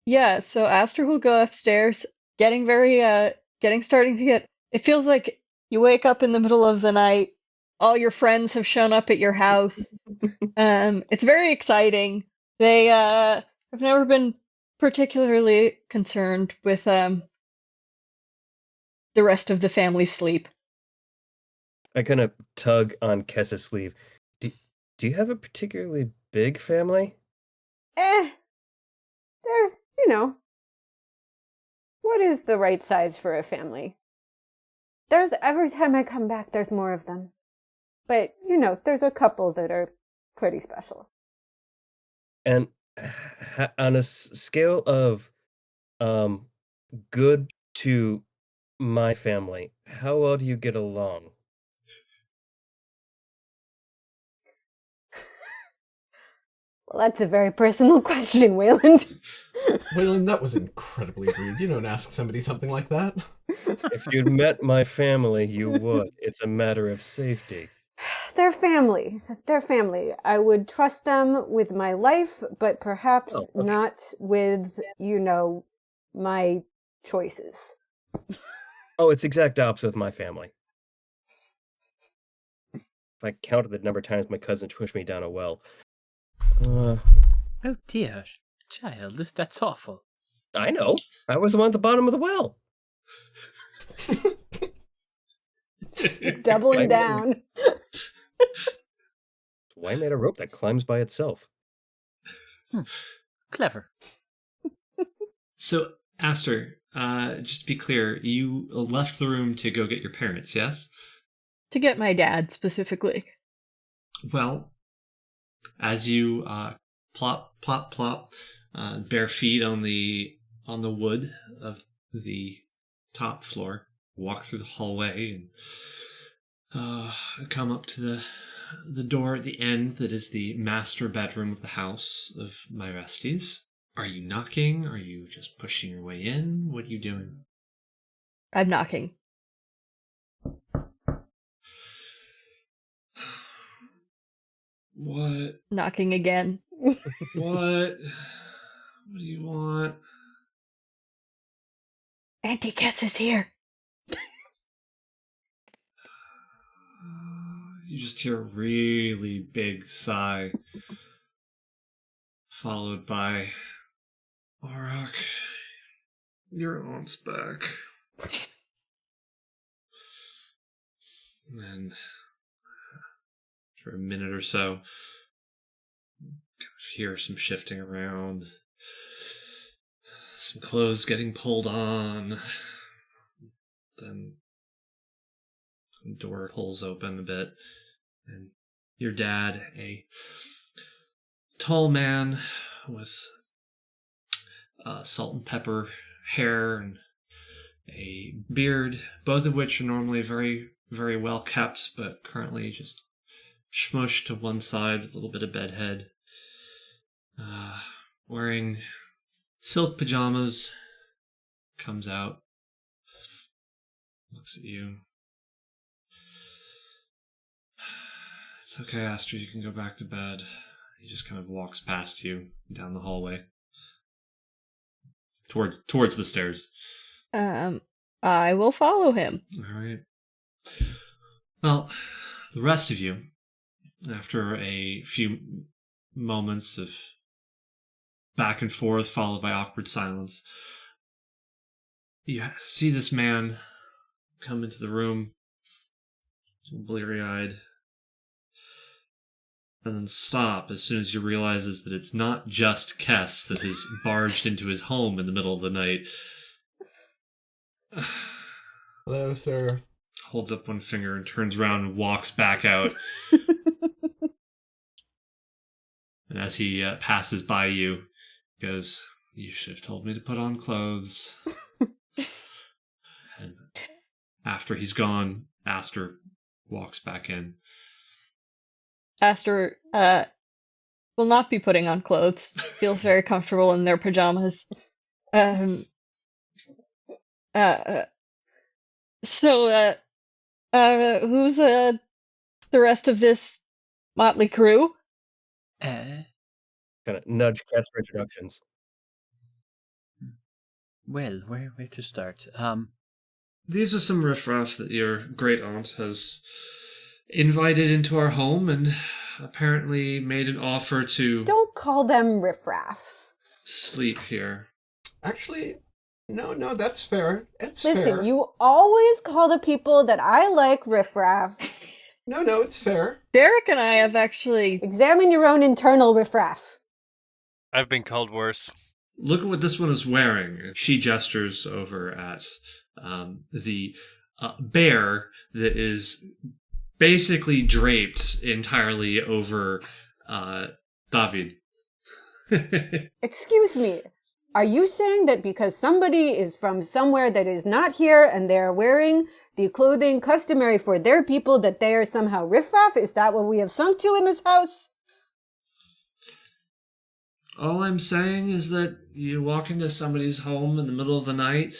Yeah, so Aster will go upstairs, starting to get... It feels like you wake up in the middle of the night, all your friends have shown up at your house. It's very exciting. They have never been particularly concerned with the rest of the family's sleep. I kind of tug on Kessa's sleeve. Do you have a particularly big family? There's, what is the right size for a family? Every time I come back, there's more of them. But, there's a couple that are pretty special. And on a scale of good to my family, how well do you get along? Well, that's a very personal question, Wayland. Wayland, that was incredibly rude. You don't ask somebody something like that. If you'd met my family, you would. It's a matter of safety. They're family. They're family. I would trust them with my life, but perhaps not with, my choices. Oh, it's exact opposite with my family. If I counted the number of times my cousin pushed me down a well. Oh dear, child, that's awful. I know. I was the one at the bottom of the well. Doubling down. Why made a rope that climbs by itself? Clever. So, Aster, just to be clear, you left the room to go get your parents, yes? To get my dad, specifically. Well, as you plop, bare feet on the wood of the top floor, walk through the hallway, and come up to the door at the end that is the master bedroom of the house of my Resties. Are you knocking? Are you just pushing your way in? What are you doing? I'm knocking. What? Knocking again. What? What do you want? Auntie Kess is here. You just hear a really big sigh, followed by, Arak, your aunt's back. And then, after a minute or so, kind of hear some shifting around, some clothes getting pulled on, then the door pulls open a bit, and your dad, a tall man with salt and pepper hair and a beard, both of which are normally very, very well kept, but currently just smushed to one side with a little bit of bedhead. Wearing silk pajamas, comes out, looks at you. It's okay, Aster, you can go back to bed. He just kind of walks past you down the hallway. Towards the stairs. I will follow him. All right. Well, the rest of you, after a few moments of back and forth, followed by awkward silence, you see this man come into the room, bleary-eyed, and then stop as soon as he realizes that it's not just Kess that has barged into his home in the middle of the night. Hello, sir. Holds up one finger and turns around and walks back out. And as he passes by you, he goes, "You should have told me to put on clothes." And after he's gone, Aster walks back in. Aster will not be putting on clothes. Feels very comfortable in their pajamas. So, who's the rest of this motley crew? Kind of nudge Cats for introductions. Well, where to start? These are some riffraff that your great aunt has invited into our home and apparently made an offer to Don't call them riffraff. sleep here. Actually, no, that's fair. It's Listen, fair. you always call the people that I like riffraff. No, it's fair. Darrick and I have actually... Examine your own internal riffraff. I've been called worse. Look at what this one is wearing. She gestures over at the bear that is basically draped entirely over David. Excuse me. Are you saying that because somebody is from somewhere that is not here and they're wearing the clothing customary for their people that they are somehow riffraff? Is that what we have sunk to in this house? All I'm saying is that you walk into somebody's home in the middle of the night,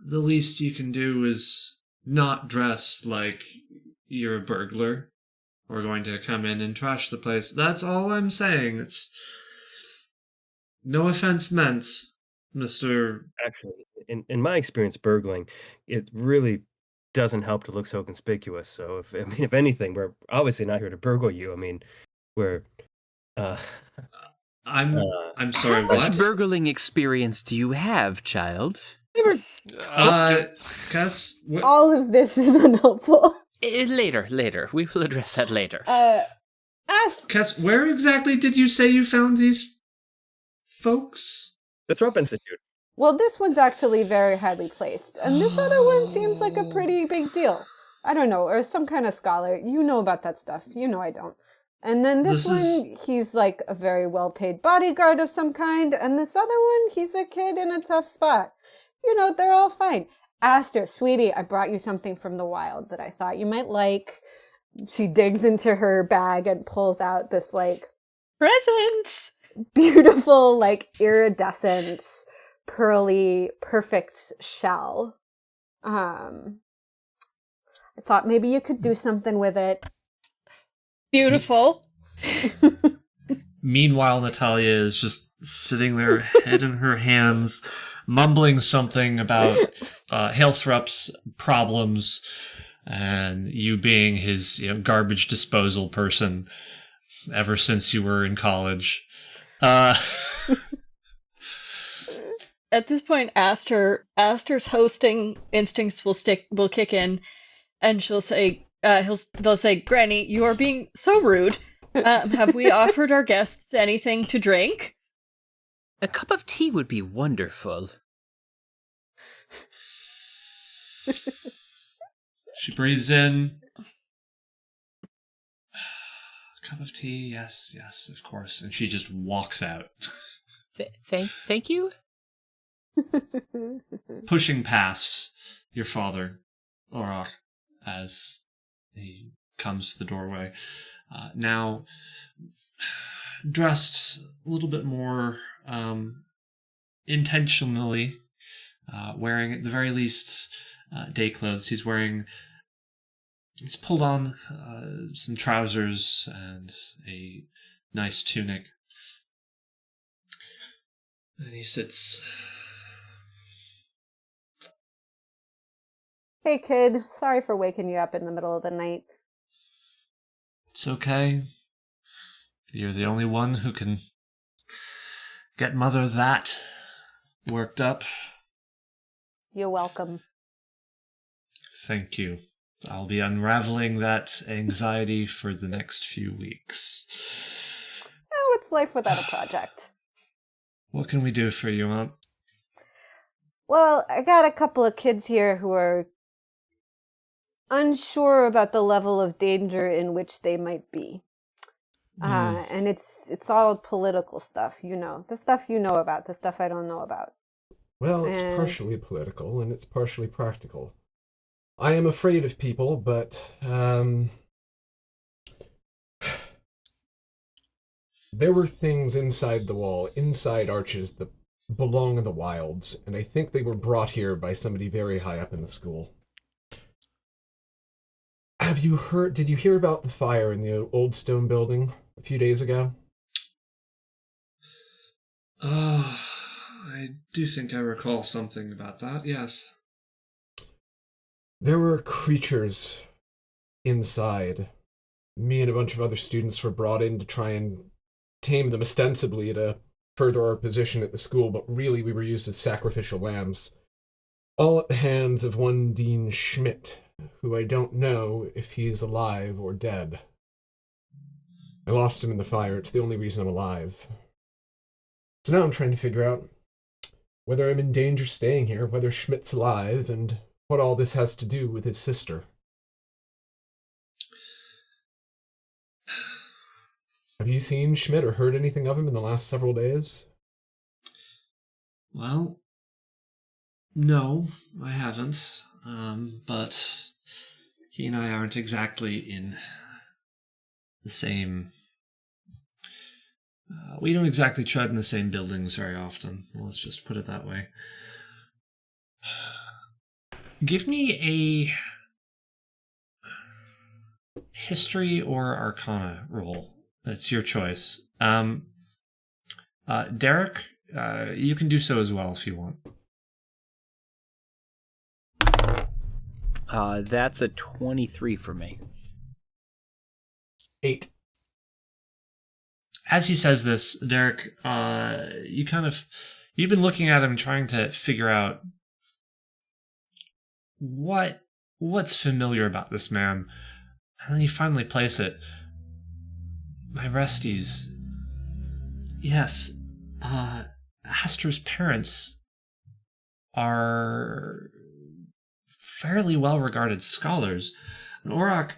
the least you can do is not dress like you're a burglar or going to come in and trash the place. That's all I'm saying. It's no offense meant, Mr. Actually, in my experience burgling, it really doesn't help to look so conspicuous. So if anything, we're obviously not here to burgle you. I mean, we're I'm sorry, How what? much burgling experience do you have, child? Cass, what? All of this is unhelpful. Later. We will address that later. Ask. Cass, where exactly did you say you found these folks? the Thrupp Institute. Well, this one's actually very highly placed, and this other one seems like a pretty big deal. I don't know, or some kind of scholar. You know about that stuff. You know I don't. And then this one, he's like a very well-paid bodyguard of some kind, and this other one, he's a kid in a tough spot. You know, they're all fine. Aster, sweetie, I brought you something from the wild that I thought you might like. She digs into her bag and pulls out this, like, Present! beautiful, like, iridescent, pearly, perfect shell. I thought maybe you could do something with it. Beautiful. Meanwhile, Natalia is just sitting there, head in her hands, mumbling something about Hailthrupp's problems. and you being his garbage disposal person ever since you were in college. At this point, Aster's hosting instincts will kick in, and she'll say, they'll say, "Granny, you are being so rude. Have we offered our guests anything to drink?" A cup of tea would be wonderful. She breathes in. Cup of tea, yes, of course. And she just walks out. Thank you? Pushing past your father, Auroch, as he comes to the doorway. Now, dressed a little bit more intentionally, wearing at the very least day clothes. He's pulled on some trousers and a nice tunic. And he sits. Hey, kid. Sorry for waking you up in the middle of the night. It's okay. You're the only one who can get Mother that worked up. You're welcome. Thank you. I'll be unraveling that anxiety for the next few weeks. Oh, it's life without a project. What can we do for you, Aunt? Well, I got a couple of kids here who are unsure about the level of danger in which they might be. And it's all political stuff, the stuff you know about, the stuff I don't know about. Well, it's partially political and it's partially practical. I am afraid of people, but there were things inside the wall, inside arches, that belong in the wilds, and I think they were brought here by somebody very high up in the school. Did you hear about the fire in the old stone building a few days ago? I do think I recall something about that, yes. There were creatures inside. Me and a bunch of other students were brought in to try and tame them, ostensibly to further our position at the school, but really we were used as sacrificial lambs. All at the hands of one Dean Schmidt, who I don't know if he's alive or dead. I lost him in the fire. It's the only reason I'm alive. So now I'm trying to figure out whether I'm in danger staying here, whether Schmidt's alive, and what all this has to do with his sister. Have you seen Schmidt or heard anything of him in the last several days? Well, no, I haven't. But he and I aren't exactly in the same... we don't exactly tread in the same buildings very often. Let's just put it that way. Give me a history or arcana roll. That's your choice. Darrick, you can do so as well if you want. That's a 23 for me. 8. As he says this, Darrick, you've been looking at him trying to figure out what's familiar about this man. And then you finally place it. My resties. Yes, Aster's parents are fairly well-regarded scholars. And Auroch,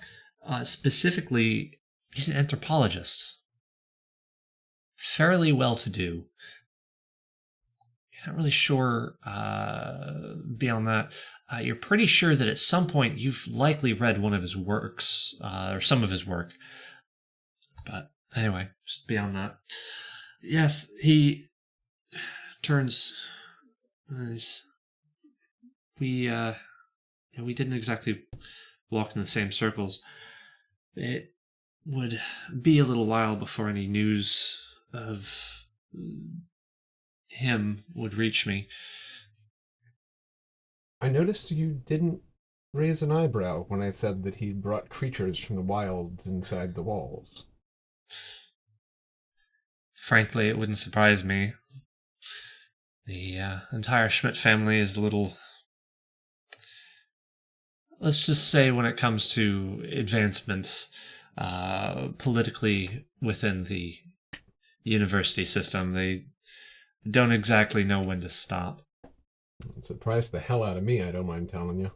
specifically, he's an anthropologist. Fairly well-to-do. You're not really sure beyond that. You're pretty sure that at some point you've likely read one of his works, or some of his work. But anyway, just beyond that. Yes, he turns... We didn't exactly walk in the same circles. It would be a little while before any news of him would reach me. I noticed you didn't raise an eyebrow when I said that he brought creatures from the wilds inside the walls? Frankly, it wouldn't surprise me. The entire Schmidt family is a little... Let's just say when it comes to advancement politically within the university system, they don't exactly know when to stop. It surprised the hell out of me, I don't mind telling you.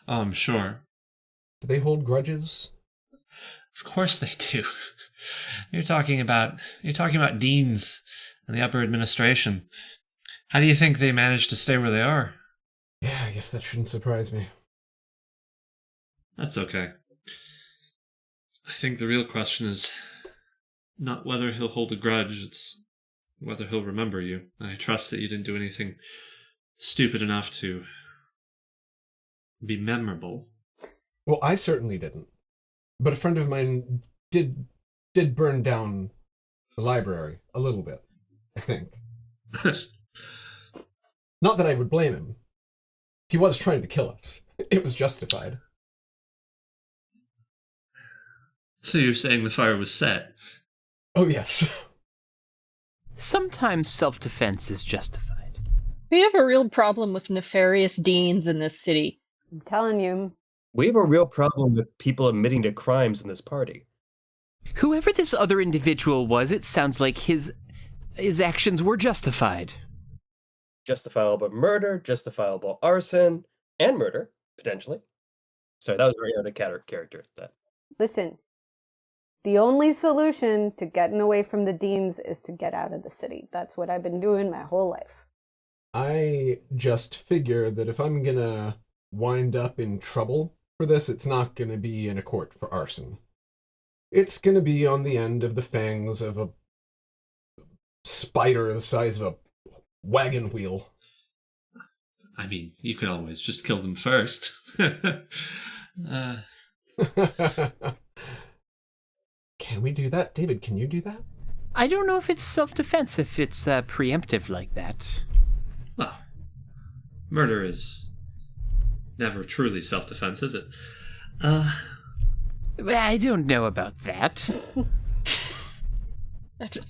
Oh, I'm sure. Do they hold grudges? Of course they do. You're talking about deans and the upper administration. How do you think they managed to stay where they are? Yeah, I guess that shouldn't surprise me. That's okay. I think the real question is not whether he'll hold a grudge, it's whether he'll remember you. I trust that you didn't do anything stupid enough to be memorable. Well, I certainly didn't. But a friend of mine did burn down the library a little bit, I think. Not that I would blame him. He was trying to kill us. It was justified. So you're saying the fire was set? Oh, yes. Sometimes self-defense is justified. We have a real problem with nefarious deans in this city. I'm telling you. We have a real problem with people admitting to crimes in this party. Whoever this other individual was, it sounds like his actions were justified. Justifiable murder, justifiable arson, and murder, potentially. Sorry, that was very out of character. That. Listen, the only solution to getting away from the deans is to get out of the city. That's what I've been doing my whole life. I just figure that if I'm gonna wind up in trouble for this, it's not gonna be in a court for arson. It's gonna be on the end of the fangs of a spider the size of a wagon wheel. I mean, you can always just kill them first. Can we do that? David, can you do that? I don't know if it's self-defense, if it's preemptive like that. Well, murder is never truly self-defense, is it? I don't know about that.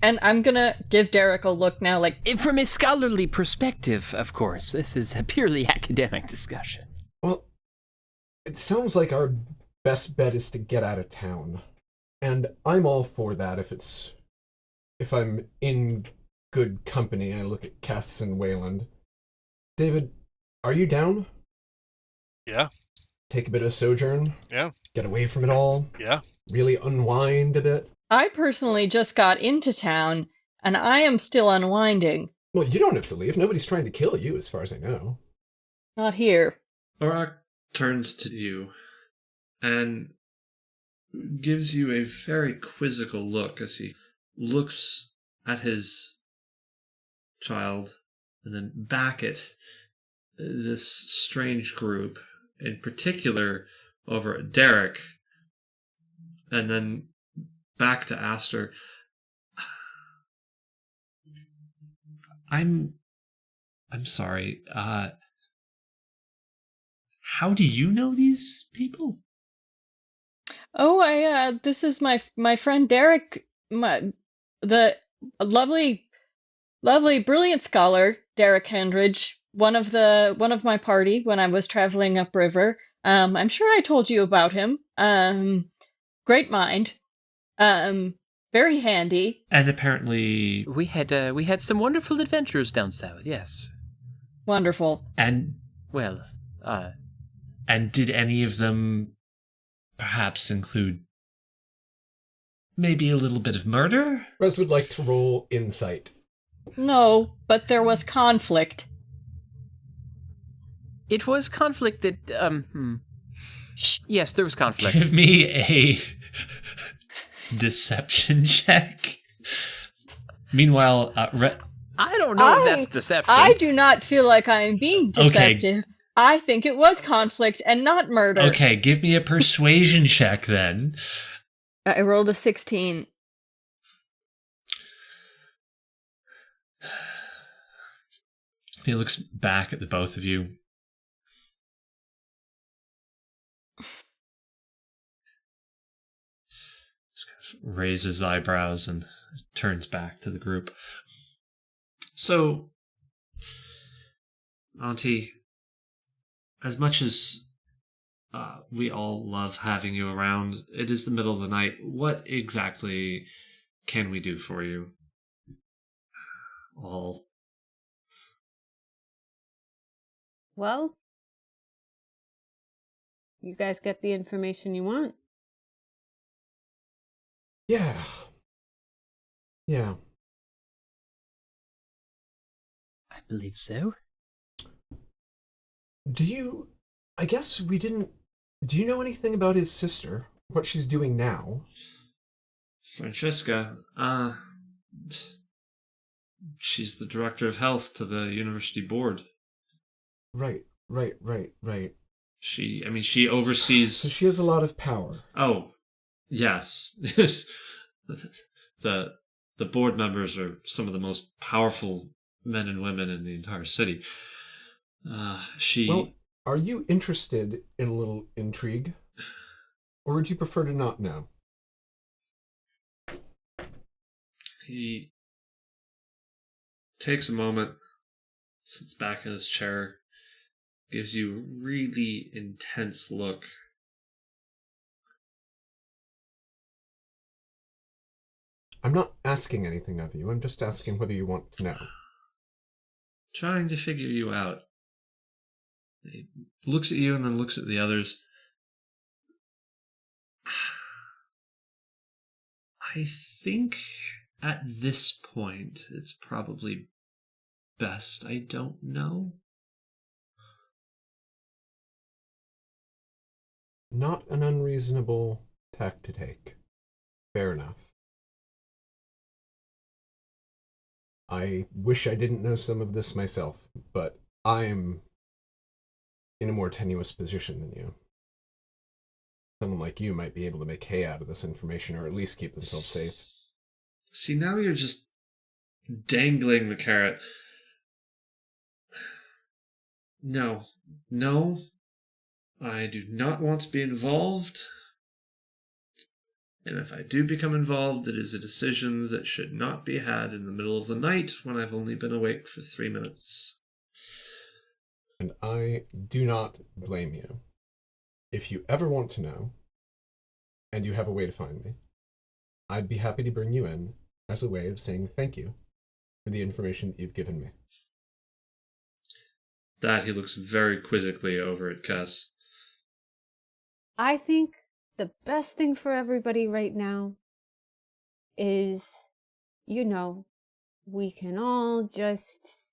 And I'm gonna give Darrick a look now, like... From a scholarly perspective, of course. This is a purely academic discussion. Well, it sounds like our best bet is to get out of town. And I'm all for that if I'm in good company. I look at Cass and Wayland. David, are you down? Yeah. Take a bit of sojourn? Yeah. Get away from it all? Yeah. Really unwind a bit? I personally just got into town, and I am still unwinding. Well, you don't have to leave. Nobody's trying to kill you, as far as I know. Not here. Aurak turns to you and gives you a very quizzical look as he looks at his child and then back at this strange group, in particular over at Darrick, and then back to Aster. I'm sorry. How do you know these people? Oh, this is my friend Darrick, the lovely, brilliant scholar Darrick Handridge, one of my party when I was traveling upriver. I'm sure I told you about him. Great mind. Very handy. And apparently We had some wonderful adventures down south, yes. Wonderful. and Well, did any of them perhaps include maybe a little bit of murder? Rez would like to roll insight. No, but there was conflict. it was conflict that, Yes, there was conflict. Give me a deception check. Meanwhile, I don't know if that's deception. I do not feel like I am being Okay. deceptive. I think it was conflict and not murder. okay, give me a persuasion check then. I rolled a 16. He looks back at the both of you. raises eyebrows and turns back to the group. So, Auntie, as much as we all love having you around, it is the middle of the night. What exactly can we do for you? All. Well, you guys get the information you want. Yeah. Yeah. I believe so. I guess we didn't, do you know anything about his sister? What she's doing now? Francesca, she's the director of health to the university board. Right. She oversees... So she has a lot of power. Oh, yes. The board members are some of the most powerful men and women in the entire city. Well, are you interested in a little intrigue? Or would you prefer to not know? He takes a moment, sits back in his chair, gives you a really intense look. I'm not asking anything of you. I'm just asking whether you want to know. Trying to figure you out. He looks at you and then looks at the others. I think at this point it's probably best I don't know. Not an unreasonable tack to take. Fair enough. I wish I didn't know some of this myself, but I'm in a more tenuous position than you. Someone like you might be able to make hay out of this information, or at least keep themselves safe. See, now you're just dangling the carrot. No, I do not want to be involved. And if I do become involved, it is a decision that should not be had in the middle of the night when I've only been awake for 3 minutes. And I do not blame you. If you ever want to know, and you have a way to find me, I'd be happy to bring you in as a way of saying thank you for the information that you've given me. That he looks very quizzically over at Cass. I think the best thing for everybody right now is, we can all just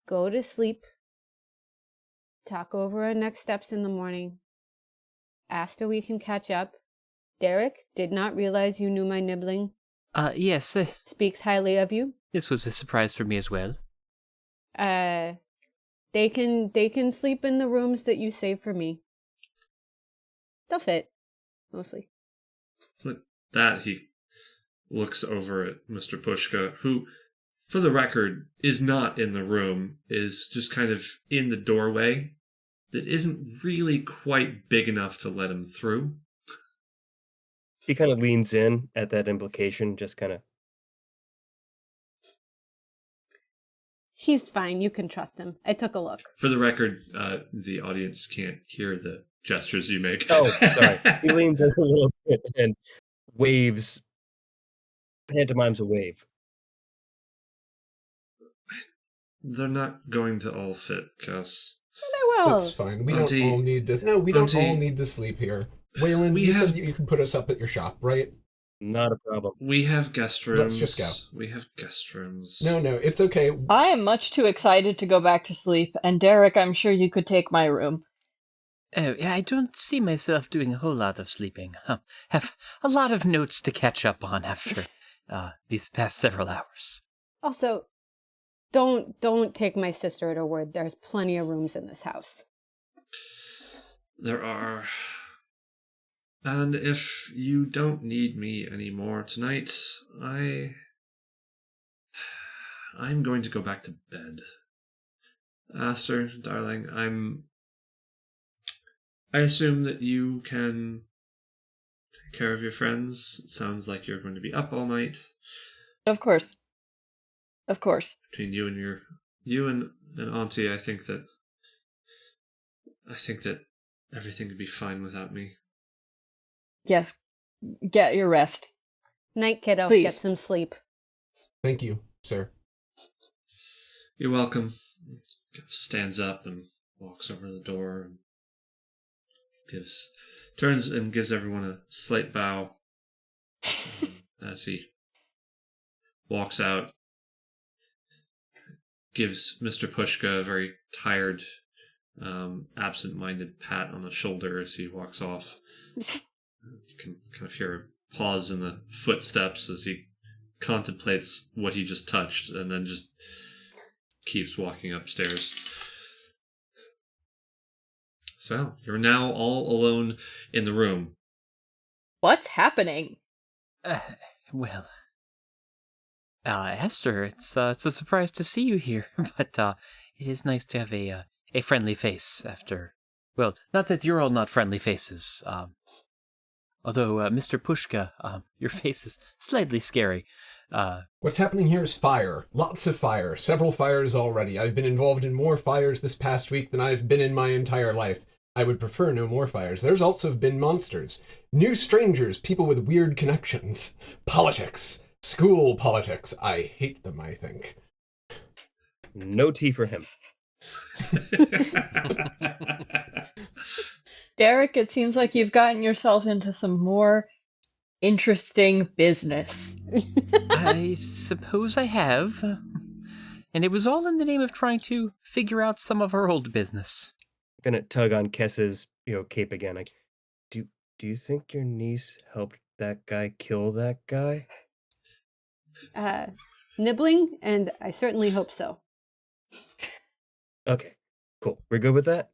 go to sleep, talk over our next steps in the morning. Asta, we can catch up. Darrick, did not realize you knew my nibbling. Yes. Speaks highly of you. This was a surprise for me as well. They can sleep in the rooms that you save for me. They'll fit, mostly. With that, he looks over at Mr. Pushka, who, for the record, is not in the room, is just kind of in the doorway that isn't really quite big enough to let him through. He kind of leans in at that implication, just kind of. He's fine. You can trust him. I took a look. For the record, the audience can't hear the gestures you make. Oh, sorry. He leans in a little bit and waves, pantomimes a wave. They're not going to all fit, Cass. They will. That's fine. We Auntie, don't all need this. No, we don't Auntie, all need to sleep here. Wayland, you said you can put us up at your shop, right? Not a problem. We have guest rooms. Let's just go. We have guest rooms. No, it's okay. I am much too excited to go back to sleep, and Darrick, I'm sure you could take my room. Oh, yeah, I don't see myself doing a whole lot of sleeping. Have a lot of notes to catch up on after these past several hours. Also, don't take my sister at her word. There's plenty of rooms in this house. There are. And if you don't need me anymore tonight, I'm going to go back to bed. Aster, darling, I assume that you can take care of your friends. It sounds like you're going to be up all night. Of course. Of course. Between you and Auntie, I think that everything could be fine without me. Yes. Get your rest. Night, kiddo. Please. Get some sleep. Thank you, sir. You're welcome. Stands up and walks over to the door and turns and gives everyone a slight bow as he walks out. Gives Mr. Pushka a very tired, absent-minded pat on the shoulder as he walks off. You can kind of hear a pause in the footsteps as he contemplates what he just touched and then just keeps walking upstairs. So, you're now all alone in the room. What's happening? Well, Esther, it's a surprise to see you here, but it is nice to have a friendly face after. Well, not that you're all not friendly faces. Although, Mr. Pushka, your face is slightly scary. What's happening here is fire. Lots of fire. Several fires already. I've been involved in more fires this past week than I've been in my entire life. I would prefer no more fires. There's also been monsters. New strangers, people with weird connections. Politics. School politics. I hate them, I think. No tea for him. Darrick, it seems like you've gotten yourself into some more interesting business. I suppose I have. And it was all in the name of trying to figure out some of our old business. Gonna tug on Kess's, cape again. Like, do you think your niece helped that guy kill that guy? Nibbling, and I certainly hope so. Okay, cool. We're good with that?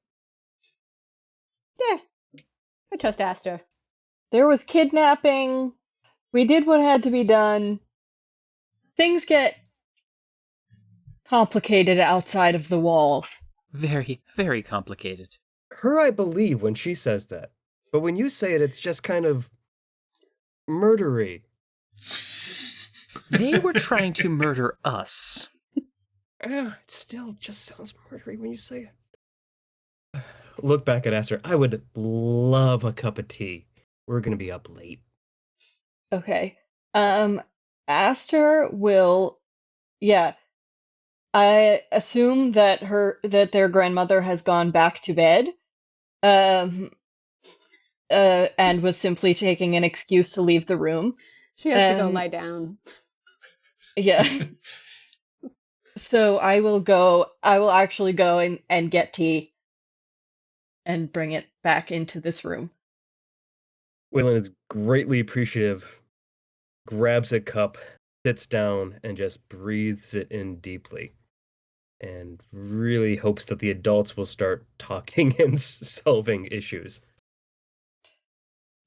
Yeah, I trust Aster. There was kidnapping. We did what had to be done. Things get complicated outside of the walls. Very, very complicated. Her I believe when she says that. But when you say it, it's just kind of murdery. They were trying to murder us. It still just sounds murdery when you say it. Look back at Aster. I would love a cup of tea. We're gonna be up late. Okay. Aster will, yeah. I assume that their grandmother has gone back to bed, and was simply taking an excuse to leave the room. She has to go lie down. Yeah. So I will actually go and get tea and bring it back into this room. Wayland is greatly appreciative, grabs a cup, sits down, and just breathes it in deeply. And really hopes that the adults will start talking and solving issues.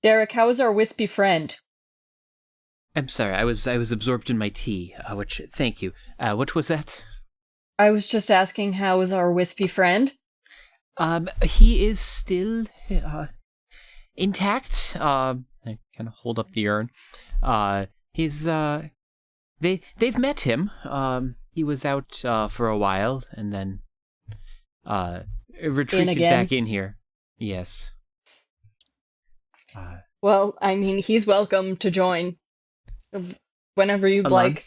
Darrick, how is our wispy friend? I'm sorry, I was absorbed in my tea, which, thank you. What was that? I was just asking, how is our wispy friend? He is still, intact. I kind of hold up the urn. They've met him. He was out for a while and then retreated back in here. Yes. Well, I mean, he's welcome to join whenever you'd like.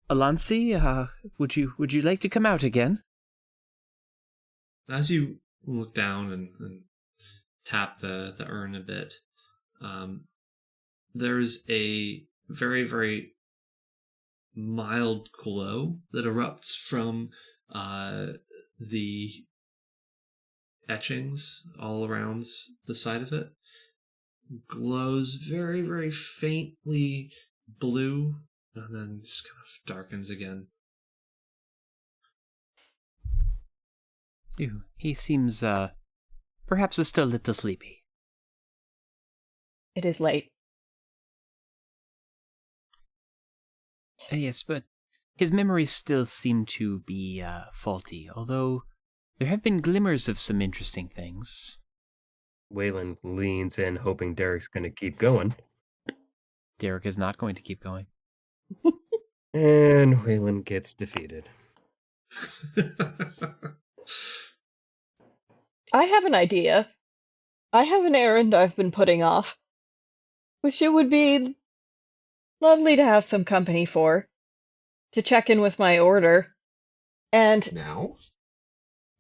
Alansi, would you like to come out again? As you look down and tap the urn a bit, there's a very, very mild glow that erupts from the etchings all around the side of it. Glows very, very faintly blue and then just kind of darkens again. He seems perhaps still a little sleepy. It is late. Yes, but his memories still seem to be faulty, although there have been glimmers of some interesting things. Wayland leans in, hoping Darrick's going to keep going. Darrick is not going to keep going. And Wayland gets defeated. I have an idea. I have an errand I've been putting off, which it would be lovely to have some company for, to check in with my order. And Now?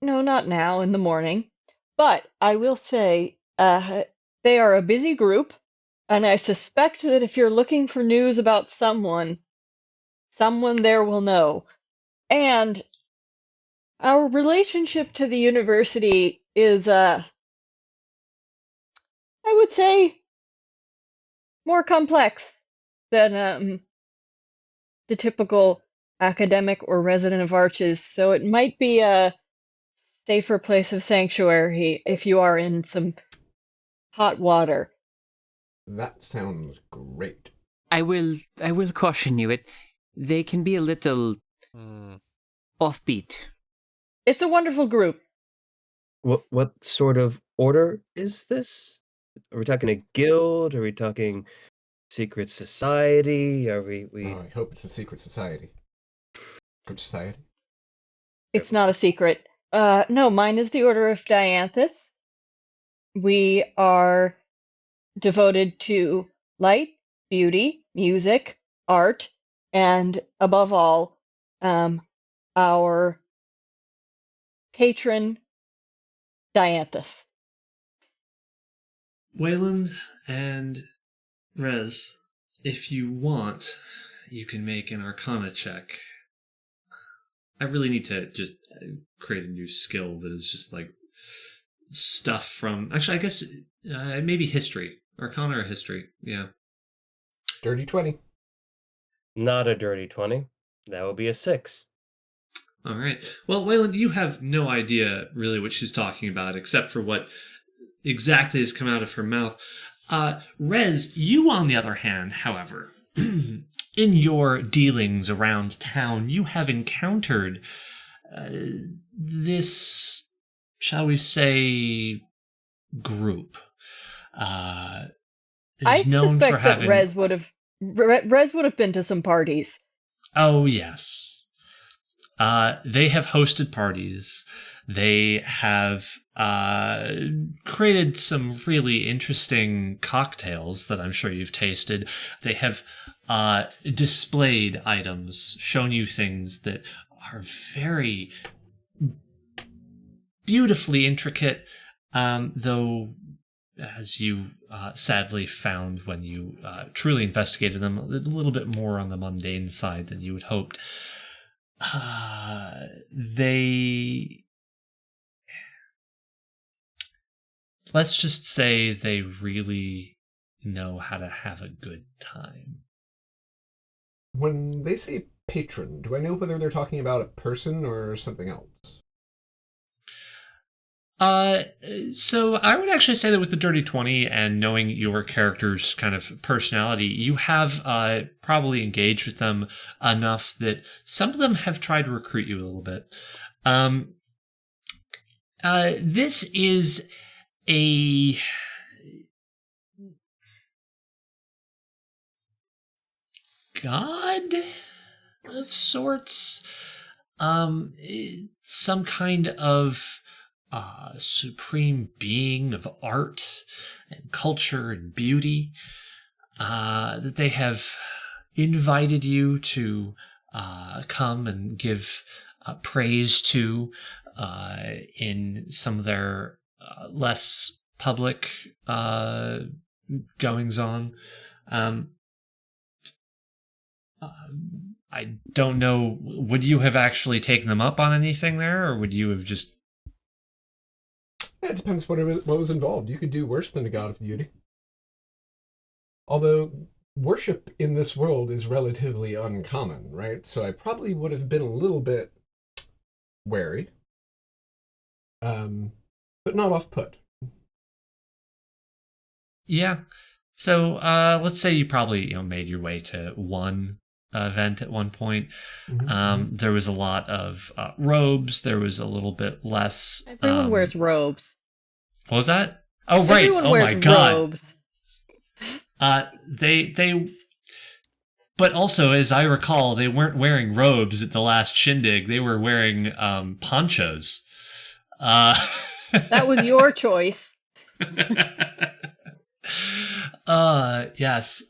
no, not now, in the morning. But I will say, they are a busy group, and I suspect that if you're looking for news about someone there will know. And our relationship to the university is, I would say, more complex than the typical academic or resident of Arches, so it might be a safer place of sanctuary if you are in some hot water. That sounds great. I will caution you. They can be a little offbeat. It's a wonderful group. What sort of order is this? Are we talking a guild? Are we talking secret society? Are we? Oh, I hope it's a secret society. Secret society? It's not a secret. No, mine is the Order of Dianthus. We are devoted to light, beauty, music, art, and above all, our patron, Dianthus. Wayland and Rez, if you want, you can make an Arcana check. I really need to just create a new skill that is just like stuff from... Actually, I guess maybe history. Arcana or history, yeah. Dirty 20. Not a dirty 20. That would be a 6. All right. Well, Wayland, you have no idea really what she's talking about, except for what exactly has come out of her mouth. Rez, you, on the other hand, however, in your dealings around town, you have encountered this, shall we say, group. I suspect that Rez would have been to some parties. Oh, yes. They have hosted parties. They have created some really interesting cocktails that I'm sure you've tasted. They have displayed items, shown you things that are very beautifully intricate, though, as you sadly found when you truly investigated them, a little bit more on the mundane side than you had hoped. Let's just say they really know how to have a good time. When they say patron, do I know whether they're talking about a person or something else? So I would actually say that with the Dirty 20 and knowing your character's kind of personality, you have probably engaged with them enough that some of them have tried to recruit you a little bit. This is a god of sorts. Some kind of supreme being of art and culture and beauty, that they have invited you to come and give praise to in some of their less public goings on. I don't know, would you have actually taken them up on anything there, or would you have just... It depends what was involved. You could do worse than a god of beauty. Although, worship in this world is relatively uncommon, right? So I probably would have been a little bit wary. But not off-put. Yeah. So let's say you probably made your way to one event at one point. Mm-hmm. There was a lot of robes. There was a little bit less... Everyone wears robes. What was that? Oh, right. Everyone Oh, wears my God. robes. But also, as I recall, they weren't wearing robes at the last shindig. They were wearing ponchos. That was your choice. Yes.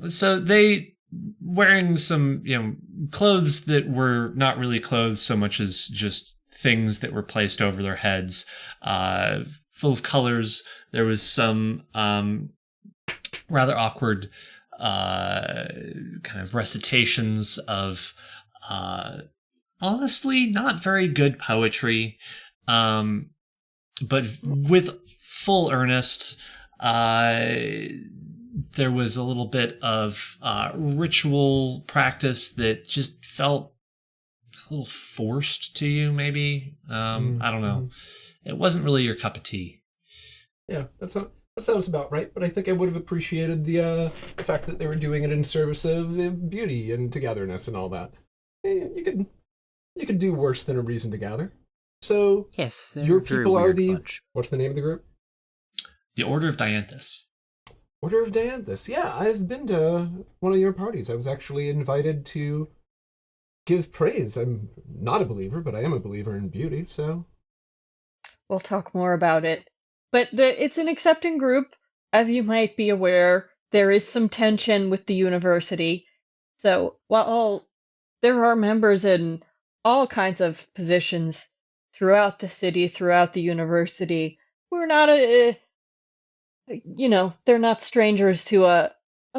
So they wearing some, clothes that were not really clothes so much as just things that were placed over their heads, full of colors. There was some rather awkward kind of recitations of honestly not very good poetry, but with full earnest. There was a little bit of ritual practice that just felt a little forced to you, maybe. I don't know. It wasn't really your cup of tea. Yeah, that sounds about right. But I think I would have appreciated the fact that they were doing it in service of beauty and togetherness and all that. You could do worse than a reason to gather. So Yes, they're your a very people are weird the bunch. what's the name of the group? The Order of Dianthus. Order of Dianthus. Yeah, I've been to one of your parties. I was actually invited to give praise. I'm not a believer, but I am a believer in beauty, so... We'll talk more about it. But it's an accepting group. As you might be aware, there is some tension with the university. So while there are members in all kinds of positions throughout the city, throughout the university, we're not they're not strangers to a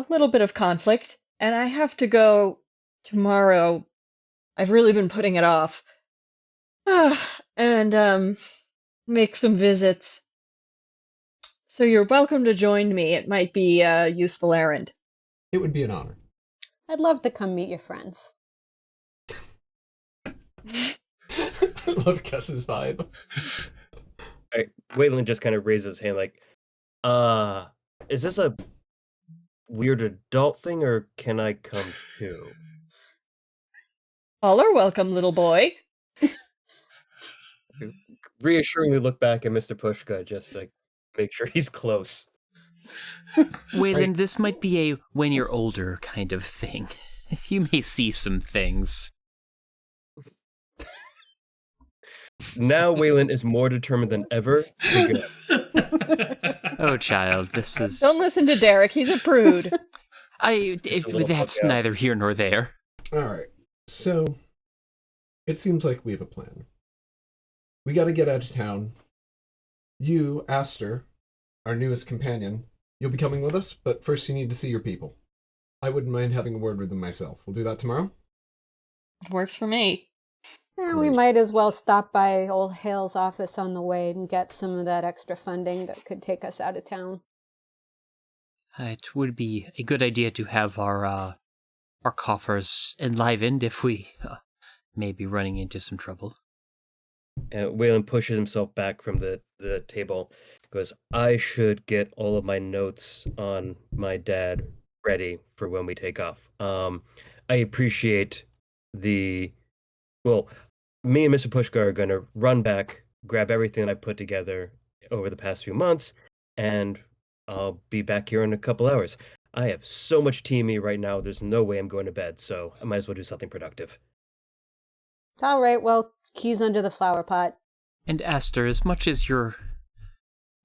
little bit of conflict. And I have to go tomorrow. I've really been putting it off. And make some visits. So you're welcome to join me. It might be a useful errand. It would be an honor. I'd love to come meet your friends. I love Kess's vibe. Wayland just kind of raises his hand like, is this a weird adult thing or can I come too? All are welcome, little boy. Reassuringly look back at Mr. Pushka just to make sure he's close. Wayland, this might be a when you're older kind of thing. You may see some things. Now Wayland is more determined than ever to go. Oh, child, this is... Don't listen to Darrick. He's a prude. That's neither here nor there. All right. So, it seems like we have a plan. We got to get out of town. You, Aster, our newest companion, you'll be coming with us, but first you need to see your people. I wouldn't mind having a word with them myself. We'll do that tomorrow? Works for me. We might as well stop by old Hale's office on the way and get some of that extra funding that could take us out of town. It would be a good idea to have our coffers enlivened if we may be running into some trouble. Wayland pushes himself back from the table. Goes, I should get all of my notes on my dad ready for when we take off. I appreciate me and Mr. Pushka are going to run back, grab everything I've put together over the past few months, and I'll be back here in a couple hours. I have so much tea in me right now, there's no way I'm going to bed, so I might as well do something productive. All right, well, keys under the flower pot. And Aster, as much as your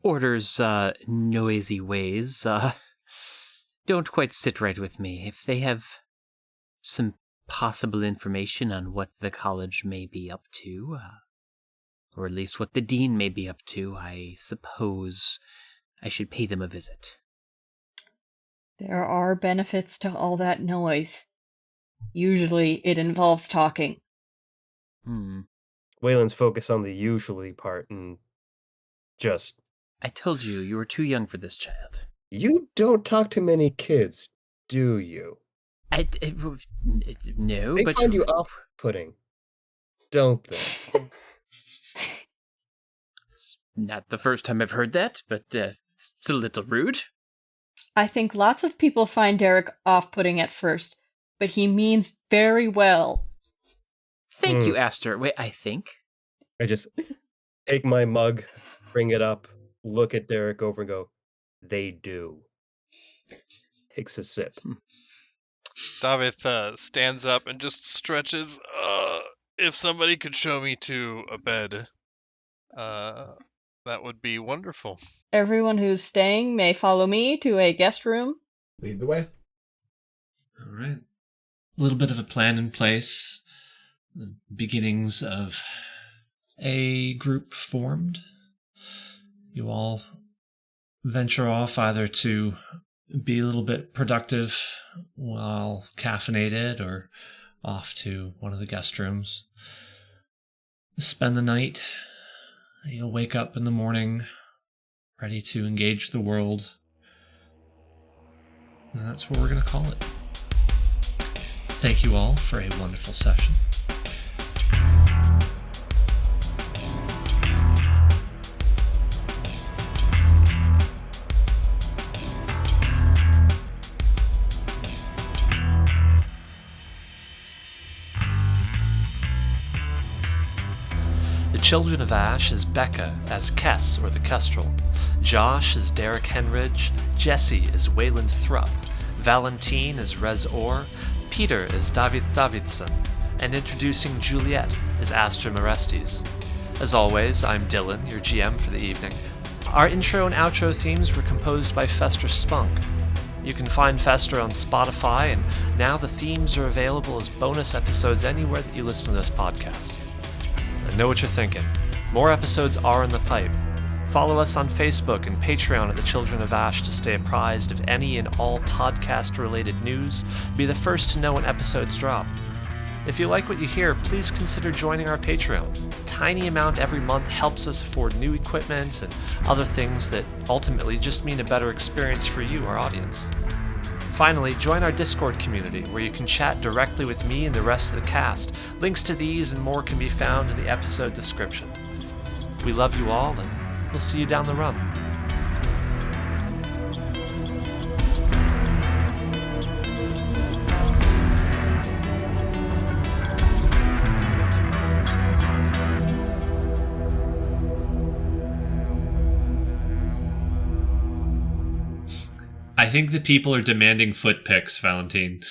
order's noisy ways don't quite sit right with me. If they have some possible information on what the college may be up to, or at least what the dean may be up to, I suppose I should pay them a visit. There are benefits to all that noise. Usually it involves talking. Wayland's focused on the usually part and just... I told you, you were too young for this, child. You don't talk to many kids, do you? No, they but... find you off-putting, don't they? It's not the first time I've heard that, but it's a little rude. I think lots of people find Darrick off-putting at first, but he means very well. Thank you, Aster. Wait, I think? I just take my mug, bring it up, look at Darrick over and go, "They do." Takes a sip. Davith stands up and just stretches. If somebody could show me to a bed, that would be wonderful. Everyone who's staying may follow me to a guest room. Lead the way. All right. A little bit of a plan in place. The beginnings of a group formed. You all venture off either to be a little bit productive while caffeinated or off to one of the guest rooms. Spend the night. You'll wake up in the morning ready to engage the world. And that's what we're going to call it. Thank you all for a wonderful session. The Children of Ash is Becca as Kess or the Kestrel, Josh is Darrick Henridge, Jesse is Wayland Thrupp, Valentine is Rez Orr, Peter is David Davidson, and introducing Juliet is Astra Morestes. As always, I'm Dylan, your GM for the evening. Our intro and outro themes were composed by Fester Spunk. You can find Fester on Spotify, and now the themes are available as bonus episodes anywhere that you listen to this podcast. I know what you're thinking. More episodes are in the pipe. Follow us on Facebook and Patreon at The Children of Ash to stay apprised of any and all podcast-related news. Be the first to know when episodes drop. If you like what you hear, please consider joining our Patreon. A tiny amount every month helps us afford new equipment and other things that ultimately just mean a better experience for you, our audience. Finally, join our Discord community, where you can chat directly with me and the rest of the cast. Links to these and more can be found in the episode description. We love you all, and we'll see you down the run. I think the people are demanding foot pics, Valentine.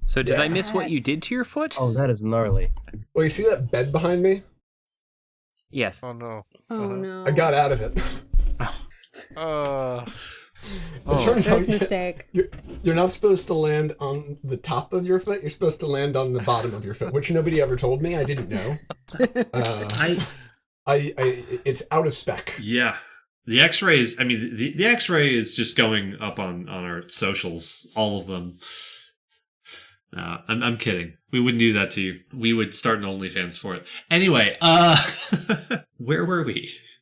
So did Yeah. I miss what you did to your foot? Oh, that is gnarly. Well, you see that bed behind me? Yes. Oh no. Oh no. I got out of it. It turns out First mistake. you're not supposed to land on the top of your foot. You're supposed to land on the bottom of your foot, which nobody ever told me. I didn't know. It's out of spec. Yeah. The X-rays, I mean, the X-ray is just going up on our socials, all of them. I'm kidding. We wouldn't do that to you. We would start an OnlyFans for it. Anyway, where were we?